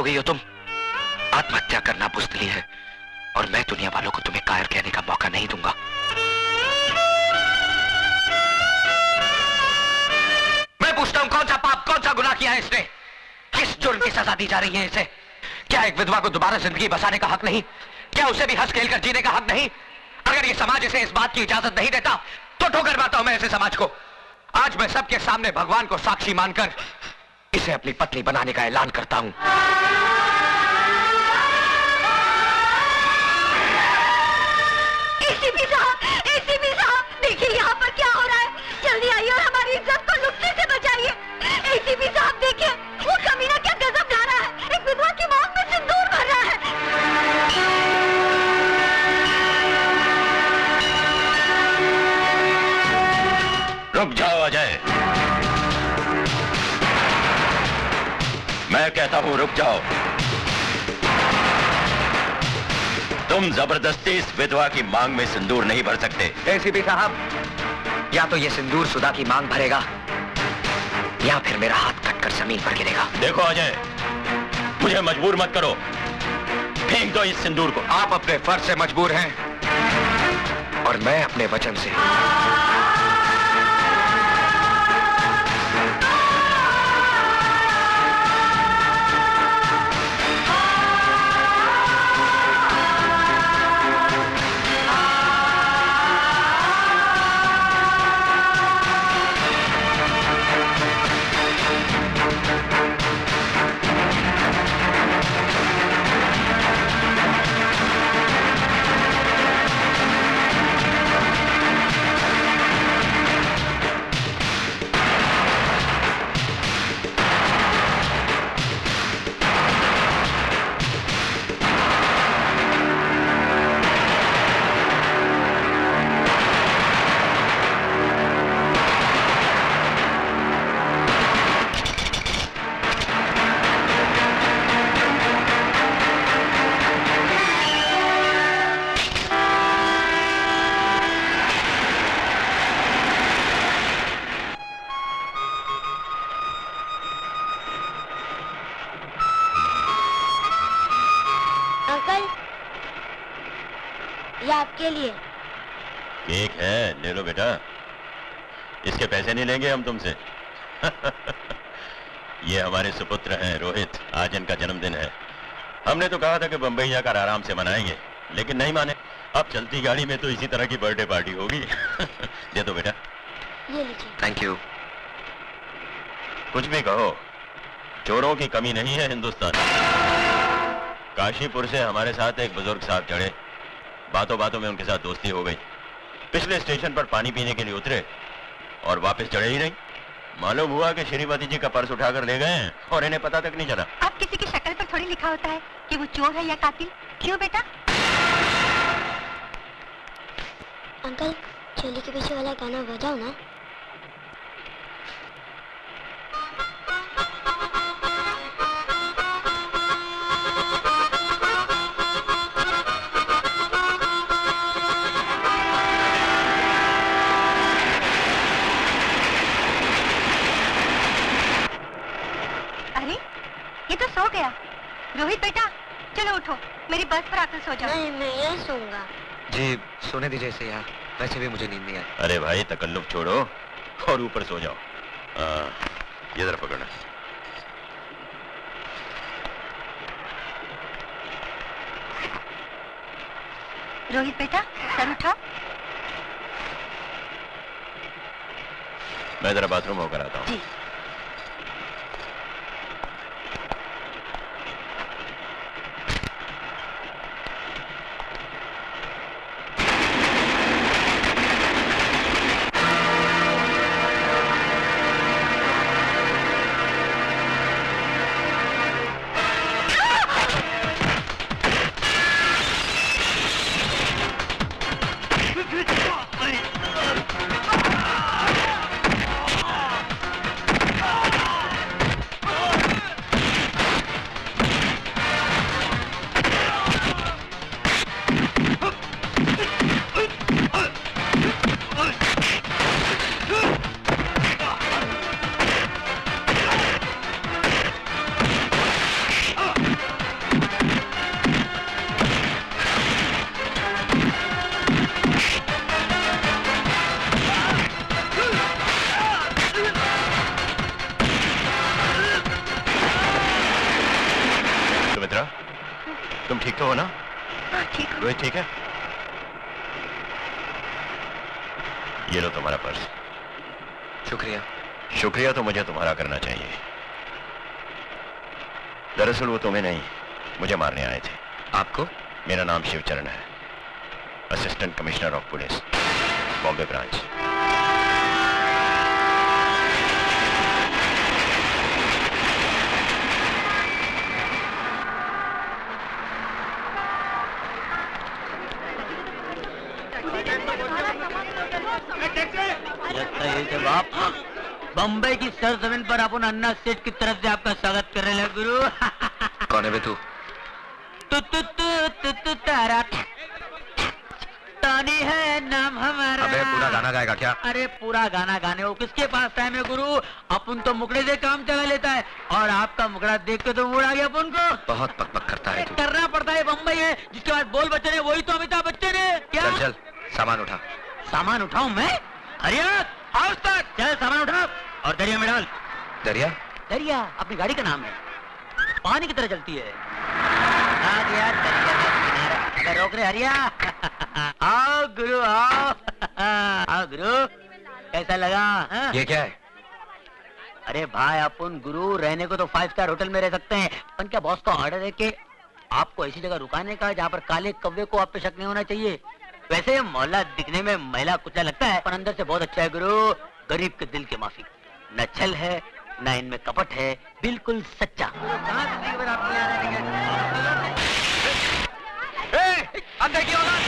गई हो तुम। आत्महत्या करना बुज़दिली है और मैं दुनिया वालों को तुम्हें कायर कहने का मौका नहीं दूंगा। मैं पूछता हूं, कौन सा पाप, कौन सा गुनाह किया है इसने? किस जुर्म की सजा दी जा रही है इसे? क्या एक विधवा को दोबारा जिंदगी बसाने का हक नहीं? क्या उसे भी हंस खेल कर जीने का हक नहीं? अगर ये समाज इसे इस बात की इजाजत नहीं देता तो ठोकर मारता हूं मैं ऐसे समाज को। आज मैं सबके सामने भगवान को साक्षी मानकर इसे अपनी पत्नी बनाने का ऐलान करता हूं। एसीपी साहब, देखिए यहाँ पर क्या हो रहा है। जल्दी आइए और हमारी इज्जत को लुटने से बचाइए। एसीपी साहब देखिए, वो कमीना क्या गजब ला रहा है। एक विधवा की मौत में सिंदूर भर रहा है। रुक जाओ अजय, मैं कहता हूं रुक जाओ। तुम जबरदस्ती इस विधवा की मांग में सिंदूर नहीं भर सकते। एसीपी साहब, या तो ये सिंदूर सुधा की मांग भरेगा या फिर मेरा हाथ कटकर जमीन पर गिरेगा। देखो अजय, मुझे मजबूर मत करो, फेंक दो इस सिंदूर को। आप अपने फर्ज से मजबूर हैं और मैं अपने वचन से। आपके लिए केक है, ले लो बेटा। इसके पैसे नहीं लेंगे हम तुमसे। ये हमारे सुपुत्र हैं रोहित, आज इनका जन्मदिन है। हमने तो कहा था कि बंबई जाकर आराम से मनाएंगे, लेकिन नहीं माने। अब चलती गाड़ी में तो इसी तरह की बर्थडे पार्टी होगी। दे दो बेटा। ये लीजिए। Thank you. कुछ भी कहो, चोरों की कमी नहीं है हिंदुस्तान। काशीपुर से हमारे साथ एक बुजुर्ग साहब चढ़े, बातों बातों में उनके साथ दोस्ती हो गई। पिछले स्टेशन पर पानी पीने के लिए उतरे और वापस चढ़े ही नहीं। मालूम हुआ कि श्रीमती जी का पर्स उठाकर ले गए हैं और इन्हें पता तक नहीं चला। अब किसी की शक्ल पर थोड़ी लिखा होता है कि वो चोर है या कातिल। क्यों बेटा? अंकल, चोली के पीछे वाला गाना बजाओ ना। सो गया। रोहित बेटा, चलो उठो, मेरी बस पर आकर सो जाओ। नहीं, मैं यहाँ सोऊंगा। जी, सोने दीजिए इसे यहाँ। वैसे भी मुझे नींद नहीं आई। अरे भाई, तकल्लुफ छोड़ो और ऊपर सो जाओ। ये जरा पकड़ना। रोहित बेटा, सर उठाओ। मैं जरा बाथरूम होकर आता हूँ। तबीयत ठीक है? ये लो तुम्हारा पर्स। शुक्रिया। शुक्रिया तो मुझे तुम्हारा करना चाहिए। दरअसल वो तुम्हें नहीं, मुझे मारने आए थे। आपको? मेरा नाम शिवचरण है, assistant commissioner of police, Bombay branch. आप बम्बई की सरजमीन पर अपन अन्ना सेठ की तरफ से आपका स्वागत कर रहे हैं गुरु। कौन है बे तू? तारा तानी है नाम हमारा। अबे पूरा गाना गाएगा क्या? अरे पूरा गाना गाने वो किसके पास टाइम है गुरु? अपन तो मुकड़े से काम चला लेता है और आपका मुकड़ा देख के तो मूड आ गया अपन को। बहुत पकपक करता है तू। करना पड़ता है, बम्बई है जिसके बाद बोल बच्चन है वही तो अमिताभ बच्चन है। क्या चल चल सामान उठा। सामान उठाऊं मैं? हरिया हाउस तक चल, सामान उठा और दरिया में डाल। दरिया? दरिया अपनी गाड़ी का नाम है, पानी की तरह चलती है। आ गया दरिया का किनारा। अगर रोक रहे हरिया। आओ गुरु आओ। आओ गुरु, कैसा लगा? हाँ? ये क्या है? अरे भाई अपन गुरु रहने को तो 5 स्टार होटल में रह सकते हैं, पर क्या बॉस का ऑर्डर है कि आपको ऐसी जगह रुकाने का जहाँ पर काले कौवे को आप पे शक नहीं होना चाहिए। वैसे मोहल्ला दिखने में मैला कुचला लगता है पर अंदर से बहुत अच्छा है गुरु। गरीब के दिल के माफी, न छल है न इनमें कपट है, बिल्कुल सच्चा। अंदर की औलाद!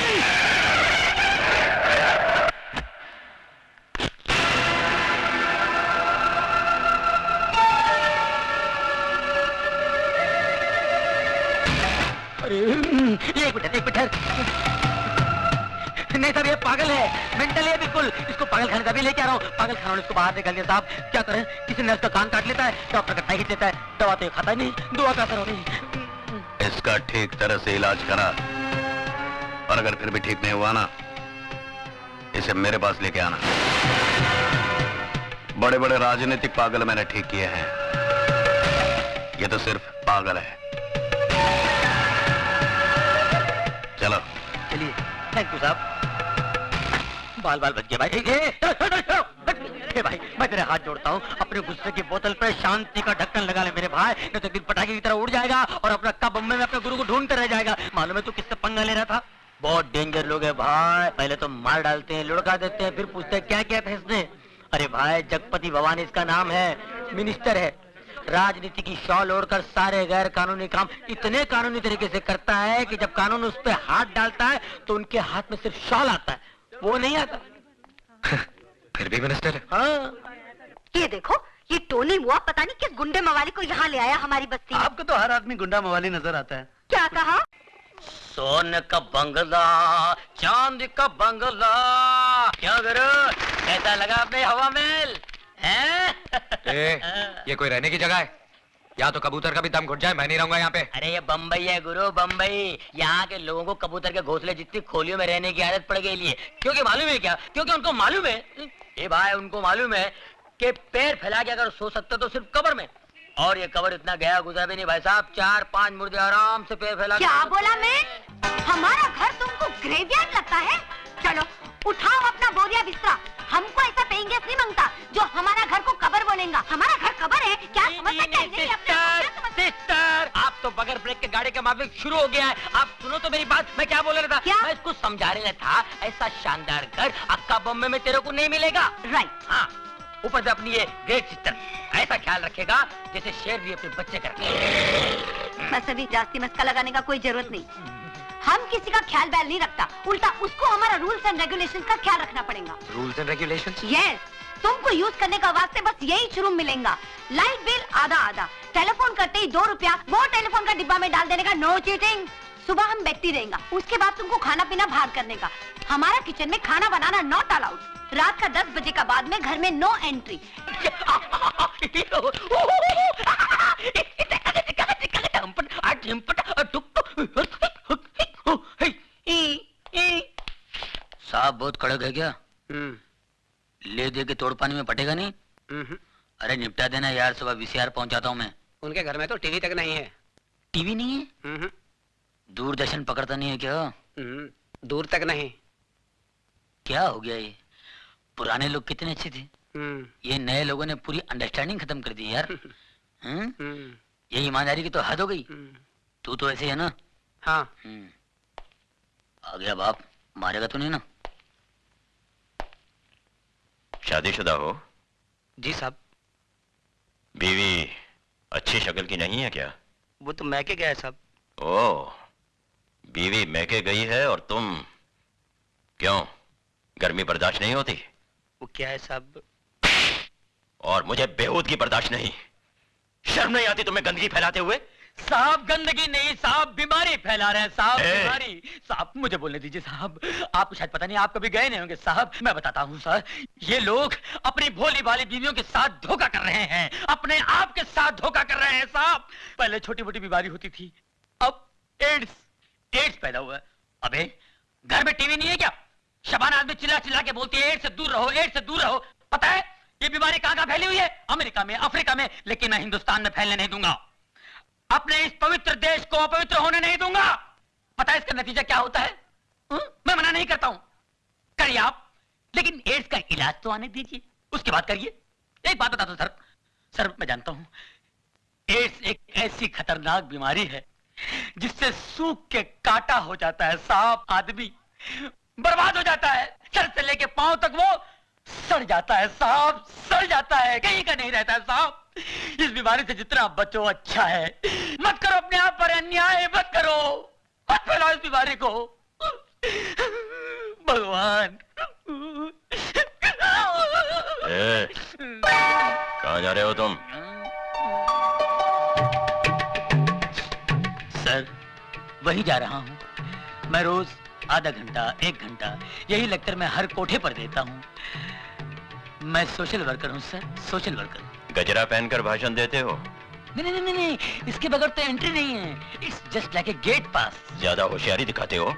अरे एक मिनट नहीं साहब, ये पागल है, मेंटल है बिल्कुल। इसको पागल खाने का भी लेके आ रहा हूँ। पागल खाना ने इसको बाहर निकाल दिया साहब। क्या करें, किसी ने इसका कान काट लेता है, डॉक्टर का टाई खींच लेता है, दवा तो ये खाता नहीं, दुआ का असर हो नहीं। इसका ठीक तरह से इलाज करा और अगर फिर भी ठीक नहीं हुआ ना, इसे मेरे पास लेके आना। बड़े बड़े राजनीतिक पागल मैंने ठीक किए हैं, ये तो सिर्फ पागल है। चलो चलिए, थैंक यू साहब। बाल बाल बच गया भाई। भाई मैं तेरे हाथ जोड़ता हूँ, अपने गुस्से की बोतल पे शांति का ढक्कन लगा ले मेरे भाई, नहीं तो दिन पटाखे की तरह उड़ जाएगा और अपना कब बम्बे में अपने गुरु को ढूंढते रह जाएगा। मालूम है तू किससे पंगा ले रहा था? बहुत डेंजर लोग है भाई, पहले तो मार डालते हैं, लुढ़का देते हैं, फिर पूछते हैं क्या क्या फैसले। अरे भाई जगपति भवानी इसका नाम है, मिनिस्टर है, राजनीति की शॉल ओढ़कर सारे गैर कानूनी काम इतने कानूनी तरीके से करता है कि जब कानून उस पर हाथ डालता है तो उनके हाथ में सिर्फ शॉल आता है, वो नहीं आता। फिर भी मिनिस्टर है। हाँ। ये देखो, ये टोनी मुआ पता नहीं किस गुंडे मवाली को यहाँ ले आया हमारी बस्ती में। आपको तो हर आदमी गुंडा मवाली नजर आता है। क्या कहा? सोने का बंगला, चांदी का बंगला, क्या करो, कैसा लगा अपने हवा महल? ये कोई रहने की जगह है? या तो कबूतर का भी दम घुट जाए, मैं नहीं रहूंगा यहाँ पे। अरे ये बम्बई है गुरु, बम्बई। यहाँ के लोगों को कबूतर के घोंसले जितनी खोलियों में रहने की आदत पड़ गई है। क्योंकि मालूम है क्या? क्योंकि उनको मालूम है, ये भाई उनको मालूम है कि पैर फैला के अगर सो सकते तो सिर्फ कब्र में, और ये कब्र इतना गया गुजरा भी नहीं भाई साहब। 4-5 मुर्दे आराम से पैर फैला। क्या बोला मैं? हमारा घर तुमको ग्रेवयार्ड लगता है? चलो उठाओ अपना बोरिया बिस्तरा, हमको ऐसा पेइंग गेस्ट नहीं मांगता जो हमारा घर को कब्र बोलेगा। हमारा घर कब्र है क्या? समझता क्या नहीं? सिस्टर, आप तो बगैर ब्रेक के गाड़ी का माफिक शुरू हो गया है। आप सुनो तो मेरी बात, मैं क्या बोल रहा था? क्या? मैं इसको समझा रहा था, ऐसा शानदार घर अक्का बम्बे में तेरे को नहीं मिलेगा। राइट। हाँ, ऊपर से अपनी ये ग्रेट सिस्टर ऐसा ख्याल रखेगा जैसे शेर भी अपने बच्चे का रखे। बस अभी जास्ती मस्का लगाने का कोई जरूरत नहीं, हम किसी का ख्याल बैल नहीं रखता, उल्टा उसको हमारा रूल्स एंड रेगुलेशंस का ख्याल रखना पड़ेगा। Rules and regulations? यस, तुमको यूज करने का वास्ते बस यही शुरू मिलेगा। लाइट बिल आधा आधा, टेलीफोन करते ही 2 रुपया वो टेलीफोन का डिब्बा में डाल देने का, नो चीटिंग। सुबह हम बैठती रहेगा, उसके बाद तुमको खाना पीना बाहर करने का। हमारा किचन में खाना बनाना नॉट अलाउड। रात का 10 बजे का बाद में घर में नो एंट्री। साहब बहुत कड़क है क्या? ले दे के तोड़ पानी में पटेगा नहीं? अरे निपटा देना यार, सुबह VCR पहुंचाता हूँ मैं। उनके घर में तो टीवी तक नहीं है। टीवी नहीं है? दूरदर्शन पकड़ता नहीं है क्या? दूर तक नहीं। क्या हो गया ये? पुराने लोग कितने अच्छे थे, ये नए लोगों ने पूरी अंडरस्टैंडिंग खत्म कर दी यार। ये ईमानदारी की तो हद हो गई। तू तो ऐसे है ना? हाँ। आ गया बाप, मारेगा तो नहीं ना? शादीशुदा हो? जी साहब। बीवी अच्छी शक्ल की नहीं है क्या? वो तो मैके गया है साहब। ओह, बीवी मैके गई है और तुम क्यों, गर्मी बर्दाश्त नहीं होती? वो क्या है साहब? और मुझे बेहूदगी बर्दाश्त नहीं। शर्म नहीं आती तुम्हें गंदगी फैलाते हुए? साहब गंदगी नहीं साहब, बीमारी फैला रहे हैं साहब, ए! बीमारी। साहब मुझे बोलने दीजिए साहब, आपको शायद पता नहीं, आप कभी गए नहीं होंगे साहब। मैं बताता हूँ सर, ये लोग अपनी भोली भाली बीवियों के साथ धोखा कर रहे हैं, अपने आप के साथ धोखा कर रहे हैं साहब। पहले छोटी मोटी बीमारी होती थी, अब एड्स पैदा हुआ है। अबे घर में टीवी नहीं है क्या? शबाना आदमी चिल्ला चिल्ला के बोलती है एड्स से दूर रहो, एड्स से दूर रहो। पता है ये बीमारी कहाँ फैली हुई है? अमेरिका में, अफ्रीका में, लेकिन मैं हिंदुस्तान में फैलने नहीं दूंगा। अपने इस पवित्र देश को अपवित्र होने नहीं दूंगा। पता है इसका नतीजा क्या होता है? मैं मना नहीं करता हूं, करिए आप, लेकिन एड्स का इलाज तो आने दीजिए, उसके बाद करिए। एक बात बता दो सर, मैं जानता हूं एड्स एक ऐसी खतरनाक बीमारी है जिससे सूख के काटा हो जाता है साहब, आदमी बर्बाद हो जाता है, सर से लेके पांव तक वो सड़ जाता है साहब, सड़ जाता है, कहीं का नहीं रहता है साहब। इस बीमारी से जितना बचो अच्छा है। मत करो अपने आप पर अन्याय, मत करो, मत फैलाओ इस बीमारी को। भगवान। कहाँ जा रहे हो तुम? सर वहीं जा रहा हूँ, मैं रोज आधा घंटा 1 घंटा यही लेक्चर में हर कोठे पर देता हूँ। मैं सोशल वर्कर हूँ सर, सोशल वर्कर। गजरा पहनकर भाषण देते हो? नहीं, इसके बगैर तो एंट्री नहीं है। It's just like a gate pass. ज्यादा होशियारी दिखाते हो।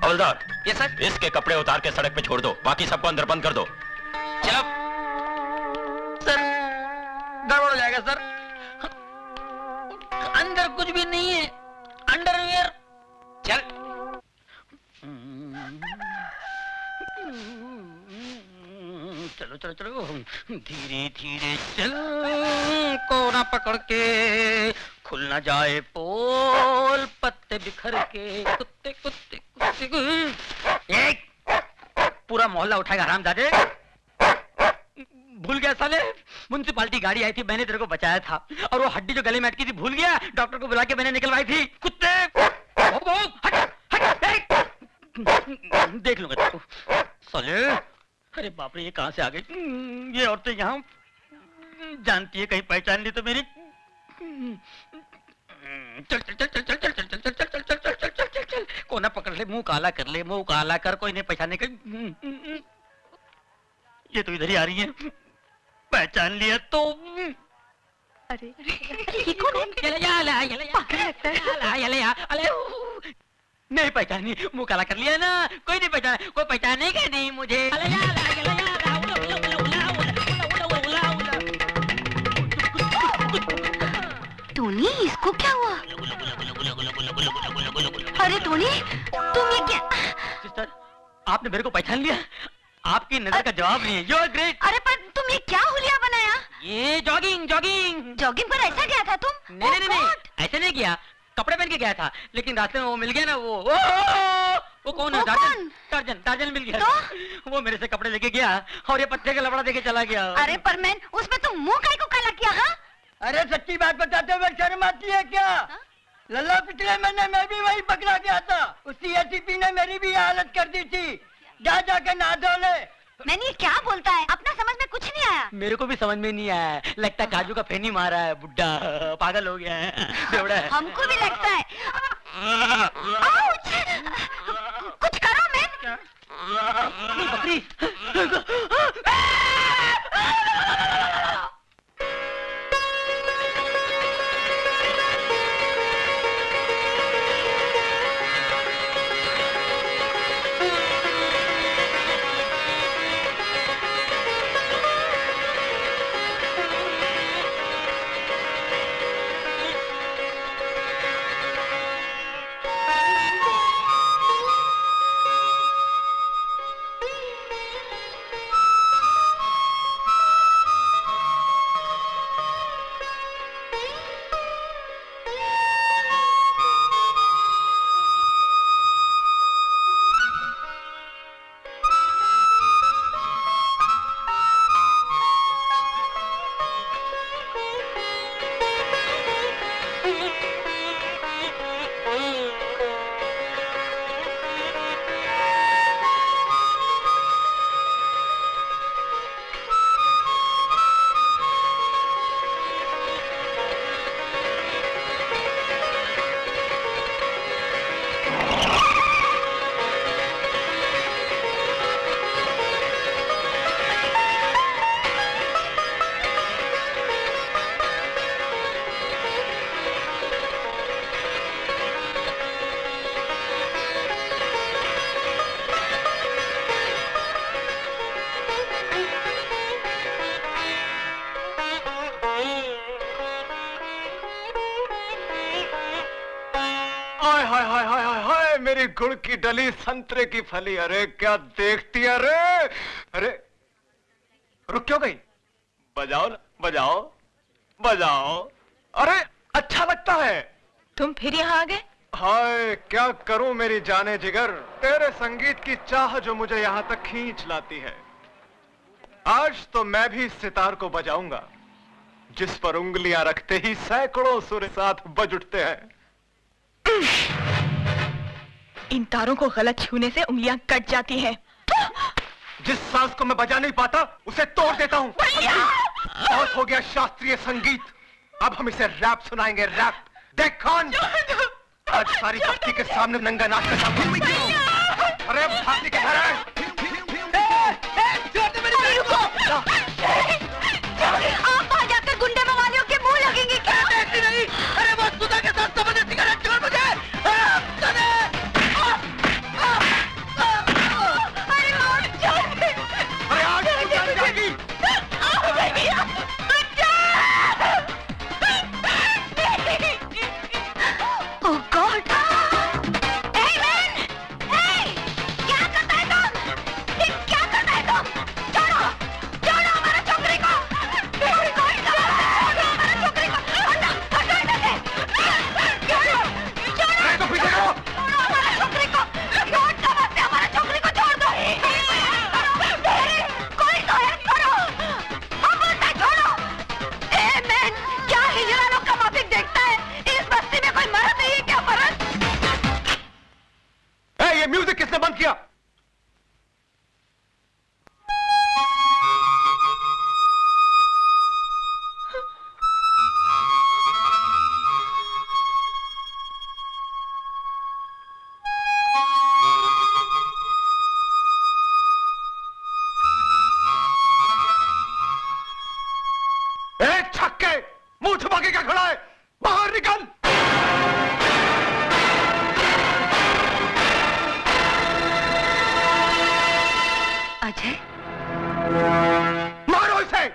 हवलदार, यस सर। इसके कपड़े उतार के सड़क पे छोड़ दो, बाकी सबको अंदर बंद कर दो। चलो सर गड़बड़ हो जाएगा सर, अंदर कुछ भी नहीं है, अंडरवियर। चल। चलो धीरे धीरे चल, कोना पकड़ के खुल ना जाए पोल, पत्ते बिखर के कुत्ते कुत्ते कुत्ते। एक पूरा मोहल्ला उठाएगा हरामजादे। भूल गया साले, म्युनिसिपालिटी गाड़ी आई थी, मैंने तेरे को बचाया था, और वो हड्डी जो गले में अटकी थी भूल गया, डॉक्टर को बुला के मैंने निकलवाई थी। कुत्ते हट, देख लूंगा तेरे को साले। अरे बाप रे, ये कहां से आ गई? ये औरतें यहाँ जानती है, कहीं पहचान ली तो मेरी। चल चल चल चल चल चल चल चल चल चल चल चल चल चल चल चल चल, कोना पकड़ ले, मुंह काला कर ले, मुंह काला कर, कोई नहीं पहचाने का। ये तो इधर ही आ रही है, पहचान लिया तो। अरे ये कौन है? नहीं पहचानी, मुंह काला कर लिया ना, कोई नहीं पहचाना, कोई पहचानेगा नहीं मुझे। टोनी, इसको क्या हुआ? अरे टोनी, तुम ये क्या? सिस्टर, आपने मेरे को पहचान लिया? आपकी नजर का जवाब नहीं है। You are great. अरे पर तुम ये क्या हुलिया बनाया? ये जॉगिंग जॉगिंग जॉगिंग पर ऐसा गया था तुम? नहीं, ऐसे नहीं किया, कपड़े पहन के गया था, लेकिन रास्ते में वो मिल गया ना, वो कौन है? टार्जन मिल गया तो? वो मेरे से कपड़े लेके गया और ये पत्ते का लबड़ा देके चला गया। अरे पर मैन, उसमें तुम मुंह काहे को काला किया? हाँ? अरे सच्ची बात बताते हुए शर्म आती है क्या? लल्ला पिछले महीने मैं भी वही पकड़ा गया था, उसी एसीपी ने मेरी भी हालत कर दी थी। जा जाके नहा धो ले। मैंने ये क्या बोलता है? अपना समझ में कुछ नहीं आया। मेरे को भी समझ में नहीं आया, लगता है काजू का फेनी मारा है, बुड्ढा पागल हो गया है, बेवड़ा है। हमको भी लगता है। आउच! कुछ करो मैन। बकरी। गुड़ की डली संतरे की फली, अरे क्या देखती है अरे। अरे रुक क्यों गई? बजाओ ना, बजाओ बजाओ। अरे अच्छा लगता है। तुम फिर यहाँ आ गए? हाय क्या करूं मेरी जाने जिगर, तेरे संगीत की चाह जो मुझे यहां तक खींच लाती है। आज तो मैं भी इस सितार को बजाऊंगा जिस पर उंगलियां रखते ही सैकड़ों सुर साथ बज उठते हैं। इन तारों को गलत छूने से उंगलियां कट जाती हैं। जिस सांस को मैं बजा नहीं पाता उसे तोड़ देता हूं। बहुत हो गया शास्त्रीय संगीत, अब हम इसे रैप सुनाएंगे, रैप। देख खान, आज सारी बस्ती के सामने नंगा नाच का सामने। अरे भाती के घर है। आप वहां जाकर गुंडे मवालियों के मुंह लगेंगे क्या? नहीं, अरे वो सुधा के साथ समझे सिगरेट छोड़ मुझे। अरे मौत छोड़ दे। अरे आज तू जान जाएगी। Oh God! Hey man! Hey! क्या करता है तुम? क्या करता है तुम? छोड़ो! छोड़ो हमारे छोकरी को! कोई हमारे छोकरी को! हटो इधर से! छोड़ो! अरे तो पीछे करो। छोड़ो हमारे छोकरी को! लौट समझते हमारे छोकरी को छोड़ दो! कोई तो हेल्प करो! हम बोलते हैं छोड़ो! Hey man! क्या हिजड़ालों का माफिक देखता है? इस बस्ती में कोई मर्द नहीं है क्या मर्द? ए, ये म्यूजिक किसने बंद किया? ए, छक्के, मुंह छुपा के क्या खड़ा है? बाहर निकल। अजय मारो इसे।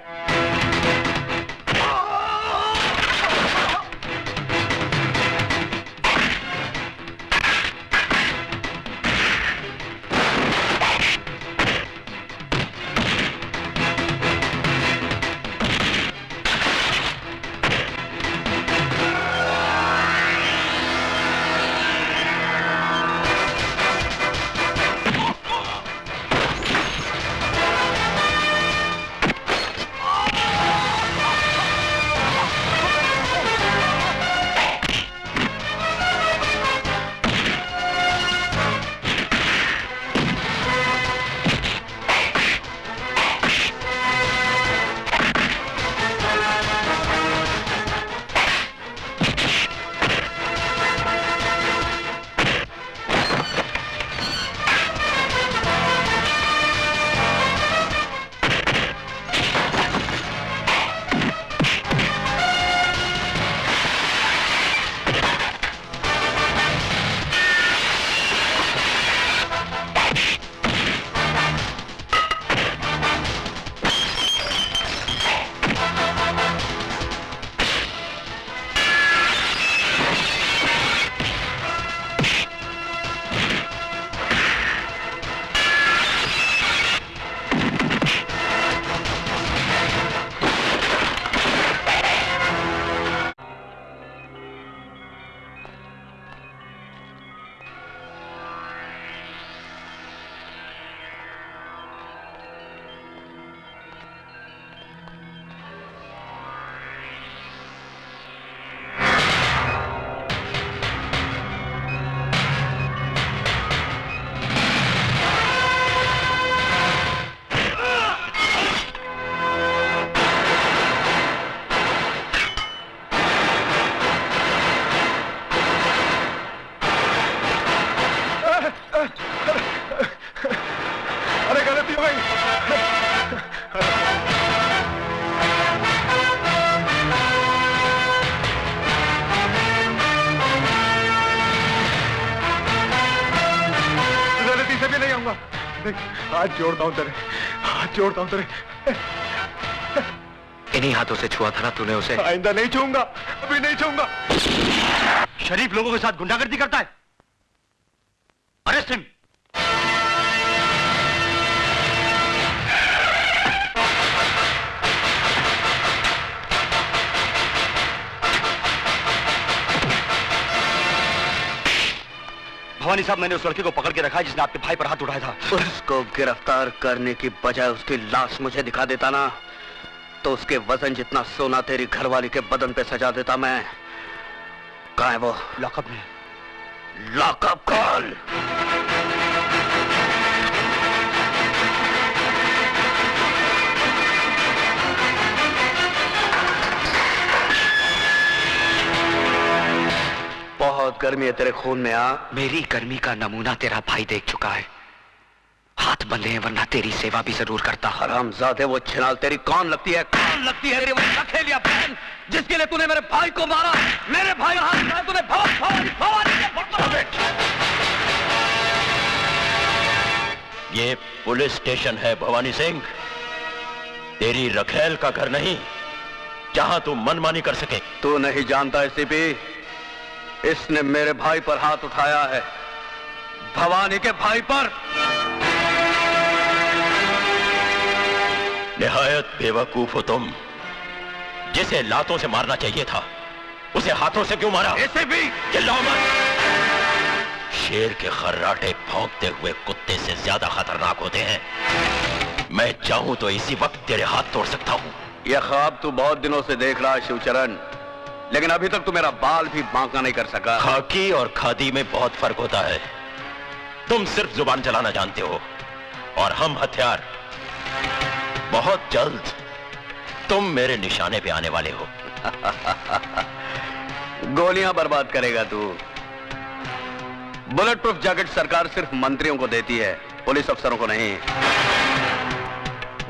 हाथ जोड़ता हूं तेरे, हाथ जोड़ता हूं तेरे। इन्हीं हाथों से छुआ था ना तूने उसे। आइंदा नहीं छूऊंगा, अभी नहीं छूऊंगा। शरीफ लोगों के साथ गुंडागर्दी करता है। Arrest him. भवानी साहब, मैंने उस लड़के को पकड़ के रखा है जिसने आपके भाई पर हाथ उठाया था। उसको गिरफ्तार करने की बजाय उसकी लाश मुझे दिखा देता ना, तो उसके वजन जितना सोना तेरी घरवाली के बदन पे सजा देता मैं। कहाँ है वो? लॉकअप में। Lockup call. बहुत गर्मी है तेरे खून में। मेरी गर्मी का नमूना तेरा भाई देख चुका है। हाथ बंधे हैं, वरना तेरी सेवा भी जरूर करता। हरामजादे, वो छिनाल तेरी कौन लगती है? कौन लगती है? तेरी वो सखेलिया बहन, जिसके लिए तूने मेरे भाई को मारा। मेरे भाई का हाथ उठाया तूने। भवानी के ये पुलिस स्टेशन है भवानी सिंह, तेरी रखेल का घर नहीं जहां तू मनमानी कर सके। तू नहीं जानता एसीपी, इसने मेरे भाई पर हाथ उठाया है, भवानी के भाई पर। निहायत बेवकूफ हो तुम। जिसे लातों से मारना चाहिए था उसे हाथों से क्यों मारा? एसीपी चिल्लाओ मत। शेर के खर्राटे भौंकते हुए कुत्ते से ज्यादा खतरनाक होते हैं। मैं चाहूं तो इसी वक्त तेरे हाथ तोड़ सकता हूं। यह ख्वाब तू बहुत दिनों से देख रहा है शिवचरण, लेकिन अभी तक तू मेरा बाल भी बांका नहीं कर सका। खाकी और खादी में बहुत फर्क होता है। तुम सिर्फ जुबान चलाना जानते हो और हम हथियार। बहुत जल्द तुम मेरे निशाने पे आने वाले हो। गोलियां बर्बाद करेगा तू। बुलेट प्रूफ जैकेट सरकार सिर्फ मंत्रियों को देती है, पुलिस अफसरों को नहीं।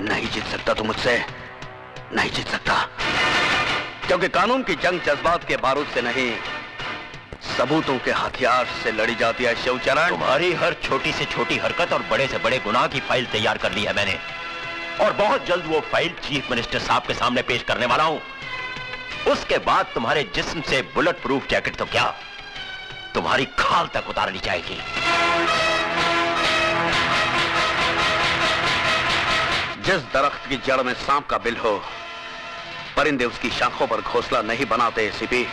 नहीं जीत सकता तू मुझसे, नहीं जीत सकता, क्योंकि कानून की जंग जज्बात के बारूद से नहीं, सबूतों के हथियार से लड़ी जाती है शिवचरण। तुम्हारी हर छोटी से छोटी हरकत और बड़े से बड़े गुनाह की फाइल तैयार कर ली है मैंने, और बहुत जल्द वो फाइल चीफ मिनिस्टर साहब के सामने पेश करने वाला हूं। उसके बाद तुम्हारे जिस्म से बुलेट प्रूफ जैकेट तो क्या, तुम्हारी खाल तक उतार ली जाएगी। जिस दरख्त की जड़ में सांप का बिल हो, परिंदे उसकी शाखों पर घोंसला नहीं बनाते एसीपी।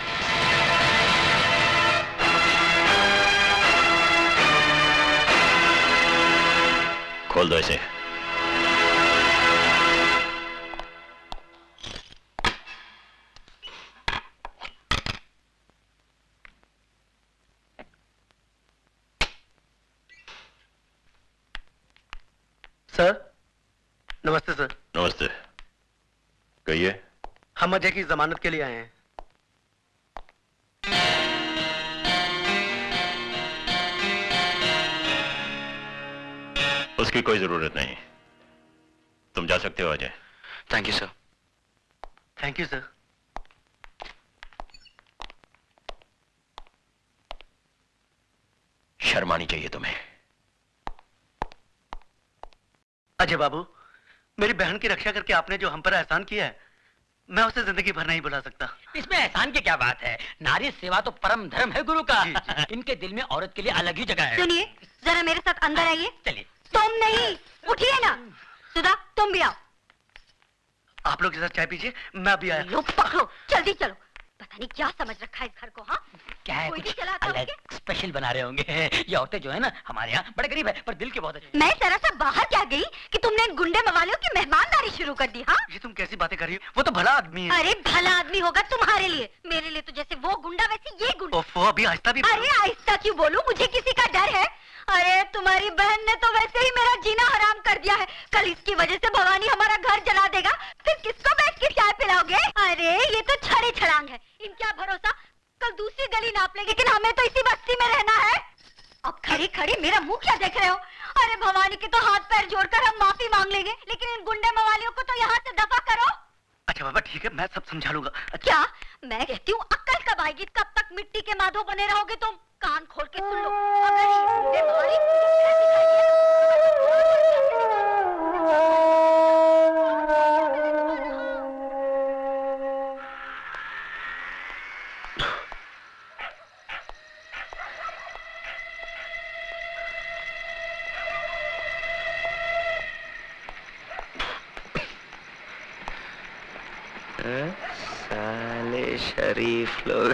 खोल दो इसे। सर नमस्ते। सर नमस्ते, कहिए। हम अजय की जमानत के लिए आए हैं। उसकी कोई जरूरत नहीं, तुम जा सकते हो Ajay. Thank you sir. Thank you sir. शर्म आनी चाहिए तुम्हें। अजय बाबू, मेरी बहन की रक्षा करके आपने जो हम पर एहसान किया है, मैं उसे जिंदगी भर नहीं भुला सकता। इसमें एहसान की क्या बात है? नारी सेवा तो परम धर्म है गुरु का। इनके दिल में औरत के लिए अलग ही जगह है। सुनिए, जरा मेरे साथ अंदर आइए। चलिए। तुम नहीं, उठिए ना। सुधा, तुम भी आओ। आप लोग के साथ चाय पीजिए, मैं अभी आया। लो पकड़ो, जल्दी चलो। पता नहीं क्या समझ रखा है इस घर को। हाँ, क्या है, कोई कुछ भी चलाता अलग होंगे? स्पेशल बना रहे होंगे। ये औरतें जो है ना हमारे यहाँ बड़े गरीब है, पर दिल के बहुत अच्छे। मैं जरा सा बाहर क्या गई कि तुमने इन गुंडे मवालियों की मेहमानदारी शुरू कर दी। हाँ, ये तुम कैसी बातें कर रही हो? वो तो भला आदमी है। अरे भला आदमी होगा तुम्हारे लिए, मेरे लिए तो जैसे वो गुंडा वैसे ये गुंडा। ओफो, अभी आहिस्ता भी। अरे आहिस्ता क्यों बोलूं, मुझे किसी का डर है? अरे तुम्हारी बहन ने तो वैसे ही मेरा जीना हराम कर दिया है। कल इसकी वजह से भवानी हमारा घर जला देगा, फिर किसको बैठ के चाय पिलाओगे? अरे ये तो छड़े छड़ांग है, इनका भरोसा। कल दूसरी गली नाप लेंगे, लेकिन हमें तो इसी बस्ती में रहना है। अब खड़ी खड़ी मेरा मुंह क्या देख रहे हो? अरे भवानी के तो हाथ पैर जोड़कर हम माफी मांग लेंगे, लेकिन इन गुंडे मवालियों को तो यहाँ से दफा करो। अच्छा बाबा ठीक है, मैं सब समझा लूंगा। क्या मैं कहती हूँ अक्ल कब आएगी? कब तक मिट्टी के माधो बने रहोगे तुम? कान खोल के सुन लो, अगर ये गुंडे मवाली मुझे फिर दिखाई साले शरीफ लोग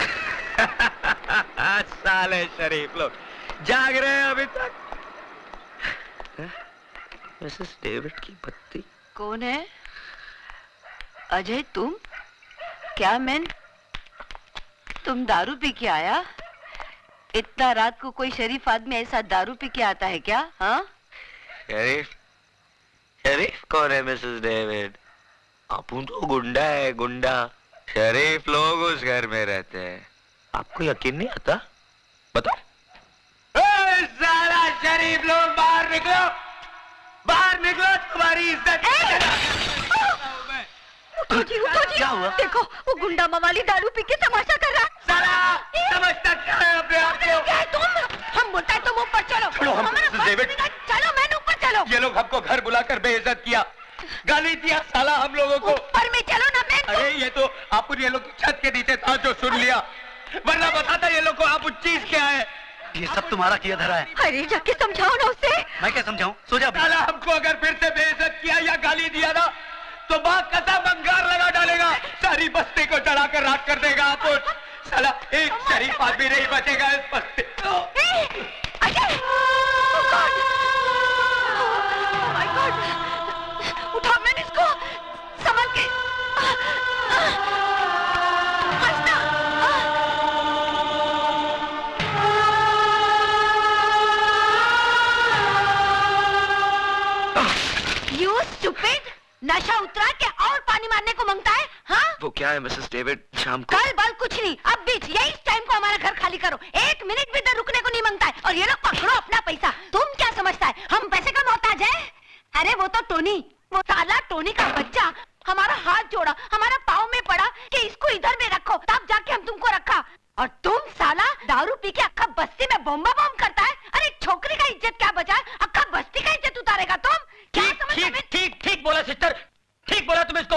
साले शरीफ लोग जाग रहे हैं अभी तक। मिसेस डेविड की पत्नी कौन है? अजय तुम? क्या मैन? तुम दारू पी के आया? इतना रात को कोई शरीफ आदमी ऐसा दारू पी के आता है क्या? हाँ? शरीफ शरीफ कौन है मिसेस डेविड? अपुन तो गुंडा है, गुंडा। शरीफ लोग उस घर में रहते हैं। आपको यकीन नहीं आता? बताओ। साला शरीफ लोग बाहर निकलो, बाहर निकलो, तुम्हारी इज्जत। उठो जी, उठो जी। क्या हुआ? देखो वो गुंडा मवाली दारू पी के तमाशा कर रहा है। साला समझता क्या है अपने आप को? क्या है तुम? हम बोलता है तुम ऊपर चलो। छोड़ो हम, हमारा मिसेस डेविड। चलो मैन ऊपर चलो। ये लोग हमको घर बुलाकर बेइज्जत किया, गाली दिया साला हम लोगों को। ऊपर में चलो ना मैन। अरे ये तो आप ये लोग छत के नीचे था जो सुन लिया, वरना बताता ये लोग को आप चीज क्या है। ये सब तुम्हारा किया धरा है। अरे जाके समझाओ ना उसे। मैं क्या समझाऊं? सो जा। साला हमको अगर फिर से बेइज्जत किया या गाली दिया ना तो बात कसम अंगार लगा डालेगा, सारी बस्ती को चढ़ाकर राख कर देगा। आप साला एक शरीफ आदमी नहीं बचेगा इस बस्ती। Ajay! Oh God! Oh my God! उठा मैंने इसको, संभल के। हंसना। You stupid! नशा उतरा के और पानी मारने को मांगता है? हाँ? वो क्या है मिसेस डेविड, शाम को कल बल कुछ नहीं, अब बीच यही टाइम को हमारा घर खाली करो। 1 मिनट भी इधर रुकने को नहीं मांगता है। और ये लोग पकड़ो अपना पैसा। तुम क्या समझता है हम पैसे का मोहताज है? अरे वो तो टोनी, वो साला टोनी का बच्चा हमारा हाथ जोड़ा, हमारा पाँव में पड़ा कि इसको इधर में रखो, तब जाके हम तुमको रखा। और तुम साला दारू पी के अक्का बस्ती में बम्बा बम करता है। अरे छोकरी का इज्जत क्या बचा है? अक्का बस्ती का इज्जत उतारेगा तुम? क्या समझते हो? ठीक बोला सिस्टर, ठीक बोला तुम इसको।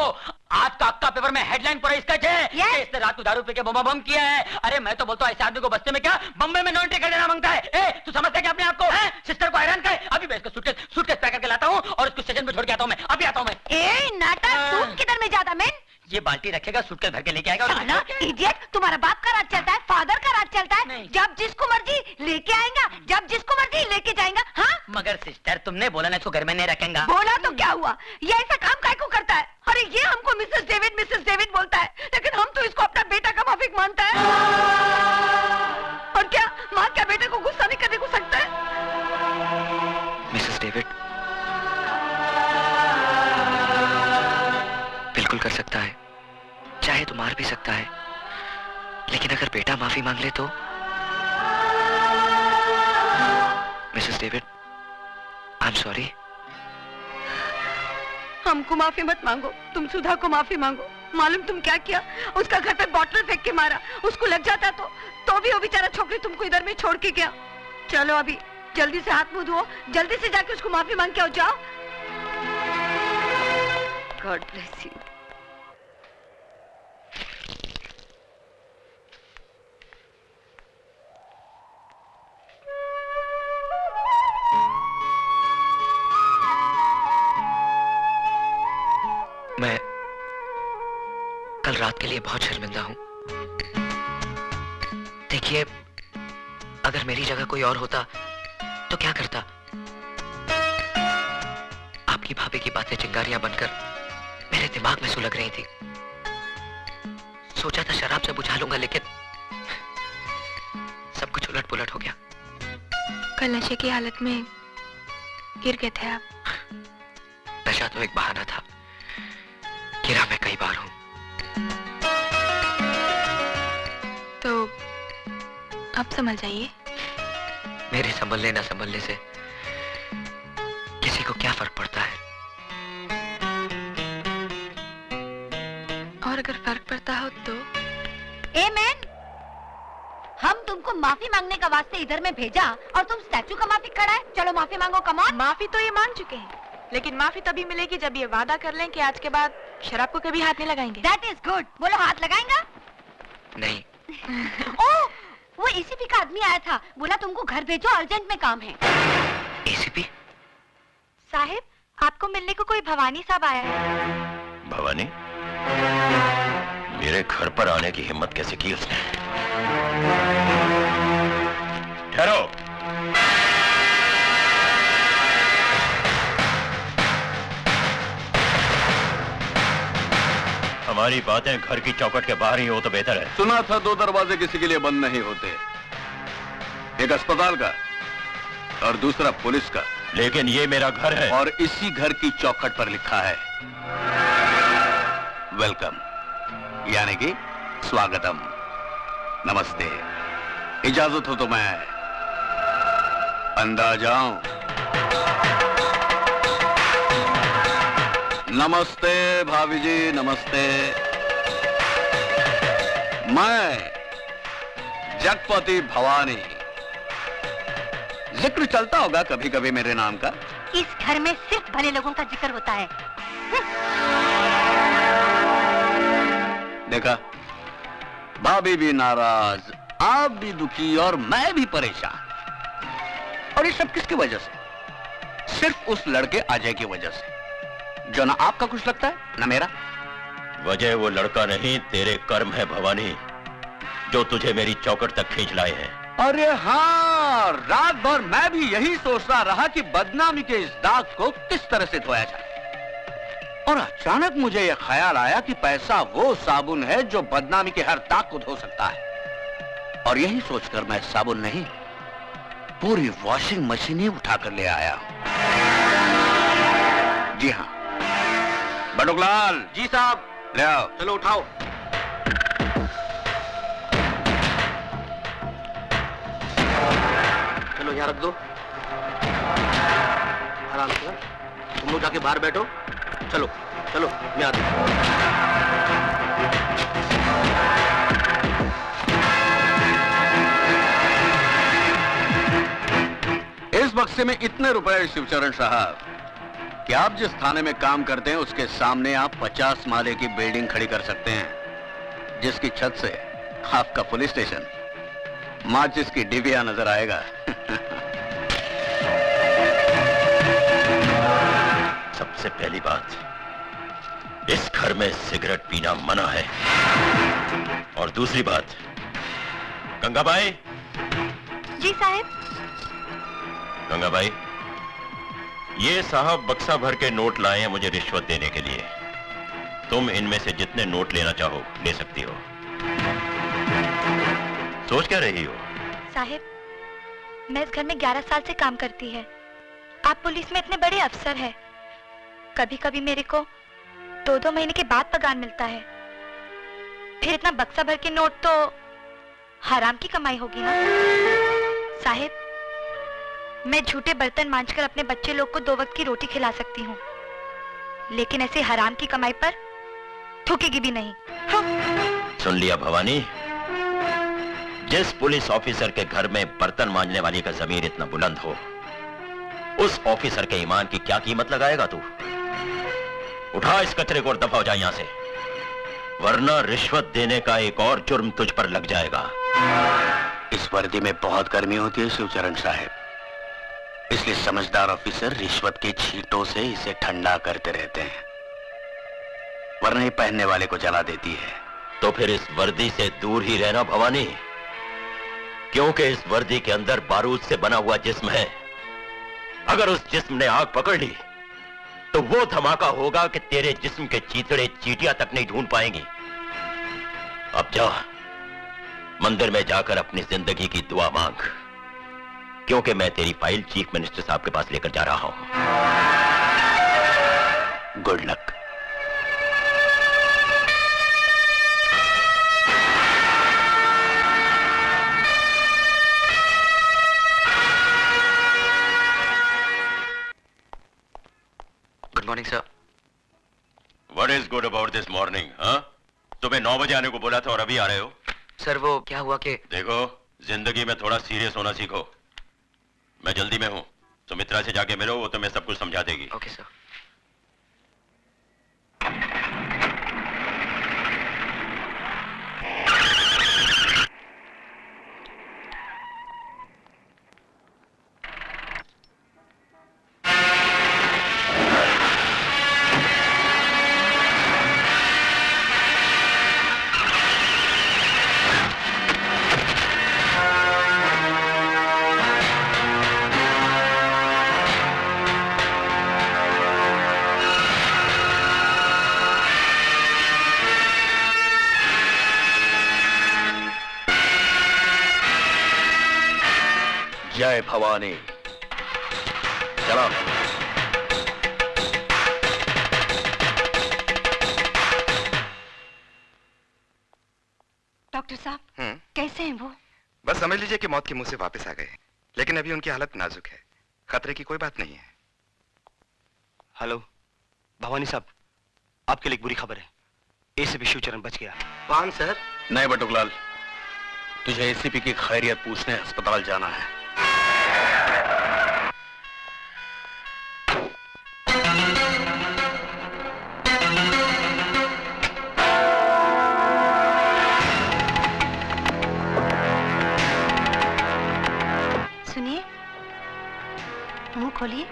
आज का अक्का पेपर में हेडलाइन पर इसका है कि इसने रात को दारू पी के बम किया है। अरे मैं तो बोलता हूँ ऐसे आदमी को बस्ते में क्या बम्बे में नॉन टिकट देना मांगता है। ए तू समझता है क्या अपने आप को? सिस्टर को हैरान कर। अभी मैं इसको सूटकेस पैक करके लाता हूँ और इसको स्टेशन पे छोड़ के आता हूँ। मैं अभी आता हूँ। मैं ए नाटक, तुम किधर में ज्यादा मैन? ये बाल्टी रखेगा, सूटकेस भर के लेके आएगा। साला इडियट, तुम्हारा बाप का राज चलता है, फादर का राज चलता है। नहीं। जब जिसको मर्जी लेके आएगा, जब जिसको मर्जी लेके जाएगा। हाँ? मगर सिस्टर तुमने बोला ना इसको घर में नहीं रखेगा। बोला तो क्या हुआ? ये ऐसा काम काहे को करता है? अरे ये हमको मिसेस डेविड बोलता है, लेकिन हम तो इसको अपना बेटा का माफिक मानता है। और क्या माँ क्या बेटे को गुस्सा नहीं करने को सकता है? मिसेस डेविड बिल्कुल कर सकता है, चाहे तो मार भी सकता है, लेकिन अगर बेटा माफी मांग ले तो? Mrs David I am sorry. हमको माफी मत मांगो, तुम सुधा को माफी मांगो। मालूम तुम क्या किया? उसका घर पे बॉटल फेंक के मारा। उसको लग जाता तो भी वो बेचारा छोकरी तुमको इधर में छोड़ के गया। चलो अभी जल्दी से हाथ मुंह धो, जल्दी से जाके उसको माफी मांग के आओ। जाओ। God bless you. मैं कल रात के लिए बहुत शर्मिंदा हूं। देखिए अगर मेरी जगह कोई और होता तो क्या करता? आपकी भाभी की बातें चिंगारियां बनकर मेरे दिमाग में सुलग रही थी। सोचा था शराब से बुझा लूंगा, लेकिन सब कुछ उलट पुलट हो गया। कल नशे की हालत में गिर गए थे आप। नशा तो एक बहाना था, गिरा मैं कई बार हूं। तो अब संभल जाइए। मेरे संभलने ना संभलने से किसी को क्या फर्क पड़ता है? और अगर फर्क पड़ता हो तो? ए मैन, हम तुमको माफी मांगने का वास्ते इधर में भेजा और तुम स्टैचू का माफी खड़ा है। चलो माफी मांगो, कम ऑन। माफी तो ये मांग चुके हैं, लेकिन माफी तभी मिलेगी जब ये वादा कर लें कि आज के बाद शराब को कभी हाथ नहीं लगाएंगे। That is good। बोलो हाथ लगाएंगा? नहीं। ओह, वो एसीपी का आदमी आया था, बोला तुमको घर भेजो, अर्जेंट में काम है। एसीपी? साहिब आपको मिलने को कोई भवानी साहब आया है। भवानी? मेरे घर पर आने की हिम्मत कैसे की उसने? ठहरो। हमारी बातें घर की चौखट के बाहर ही हो तो बेहतर है। सुना था 2 दरवाजे किसी के लिए बंद नहीं होते, एक अस्पताल का और दूसरा पुलिस का। लेकिन ये मेरा घर है। और इसी घर की चौखट पर लिखा है वेलकम, यानी कि स्वागतम, नमस्ते। इजाजत हो तो मैं अंदर जाऊं? नमस्ते भाभी जी, नमस्ते। मैं जगपति भवानी। जिक्र चलता होगा कभी कभी मेरे नाम का। इस घर में सिर्फ भले लोगों का जिक्र होता है। देखा, भाभी भी नाराज, आप भी दुखी और मैं भी परेशान। और ये सब किसकी वजह से? सिर्फ उस लड़के अजय की वजह से, जो ना आपका कुछ लगता है ना मेरा। वजह वो लड़का नहीं, तेरे कर्म है भवानी, जो तुझे मेरी चौखट तक खींच लाए हैं। अरे हाँ, रात भर मैं भी यही सोचता रहा कि बदनामी के इस दाग को किस तरह से धोया जाए। और अचानक मुझे यह ख्याल आया कि पैसा वो साबुन है जो बदनामी के हर दाग को धो सकता है। और यही सोचकर मैं साबुन नहीं, पूरी वॉशिंग मशीन ही उठाकर ले आया हूं। जी हाँ बटुकलाल। जी साहब। ले आओ। चलो उठाओ। चलो यहाँ रख दो, आराम से। तुम लोग जाके बाहर बैठो। चलो चलो, मैं आता हूं। इस बक्से में इतने रुपए शिवचरण साहब कि आप जिस थाने में काम करते हैं उसके सामने आप 50 माले की बिल्डिंग खड़ी कर सकते हैं, जिसकी छत से आपका पुलिस स्टेशन माचिस की डिबिया नजर आएगा। सबसे पहली बात, इस घर में सिगरेट पीना मना है। और दूसरी बात, गंगाबाई। जी साहब। गंगाबाई, ये साहब बक्सा भर के नोट लाए हैं मुझे रिश्वत देने के लिए। तुम इनमें से जितने नोट लेना चाहो ले सकती हो। सोच क्या रही हो? साहिब, मैं इस घर में 11 साल से काम करती है। आप पुलिस में इतने बड़े अफसर हैं। कभी कभी मेरे को 2-2 महीने के बाद पगार मिलता है। फिर इतना बक्सा भर के नोट तो हराम की कमाई होगी ना। साहिब, मैं झूठे बर्तन मांजकर अपने बच्चे लोग को 2 वक्त की रोटी खिला सकती हूँ, लेकिन ऐसे हराम की कमाई पर थूकेगी भी नहीं। हाँ। सुन लिया भवानी, जिस पुलिस ऑफिसर के घर में बर्तन मांजने वाली का जमीर इतना बुलंद हो, उस ऑफिसर के ईमान की क्या कीमत लगाएगा तू? उठा इस कचरे को और दफा हो जा यहां से, वरना रिश्वत देने का एक और जुर्म तुझ पर लग जाएगा। इस वर्दी में बहुत गर्मी होती है शिवचरण साहब, इसलिए समझदार ऑफिसर रिश्वत की छींटों से इसे ठंडा करते रहते हैं, वरना ये पहनने वाले को जला देती है। तो फिर इस वर्दी से दूर ही रहना भवानी, क्योंकि इस वर्दी के अंदर बारूद से बना हुआ जिस्म है। अगर उस जिस्म ने आग पकड़ ली तो वो धमाका होगा कि तेरे जिस्म के चीथड़े चींटियां तक नहीं ढूंढ पाएंगी। अब जा, मंदिर में जाकर अपनी जिंदगी की दुआ मांग, क्योंकि मैं तेरी फाइल चीफ मिनिस्टर साहब के पास लेकर जा रहा हूं। Good luck. Good morning sir. What is good about this morning? हाँ? तुम्हें 9 बजे आने को बोला था और अभी आ रहे हो? सर वो क्या हुआ कि देखो, जिंदगी में थोड़ा सीरियस होना सीखो। मैं जल्दी में हूं, सुमित्रा से जाके मिलो, वो तुम्हें सब कुछ समझा देगी। Okay sir. जय भवानी। चलो। डॉक्टर साहब कैसे हैं वो? बस समझ लीजिए कि मौत के मुंह से वापस आ गए, लेकिन अभी उनकी हालत नाजुक है। खतरे की कोई बात नहीं है। हेलो भवानी साहब, आपके लिए एक बुरी खबर है। एसीपी शिवचरण बच गया। कौन सर? नहीं बटुकलाल, तुझे एसीपी की खैरियत पूछने अस्पताल जाना है। सुनिए, मुंह खोलिए।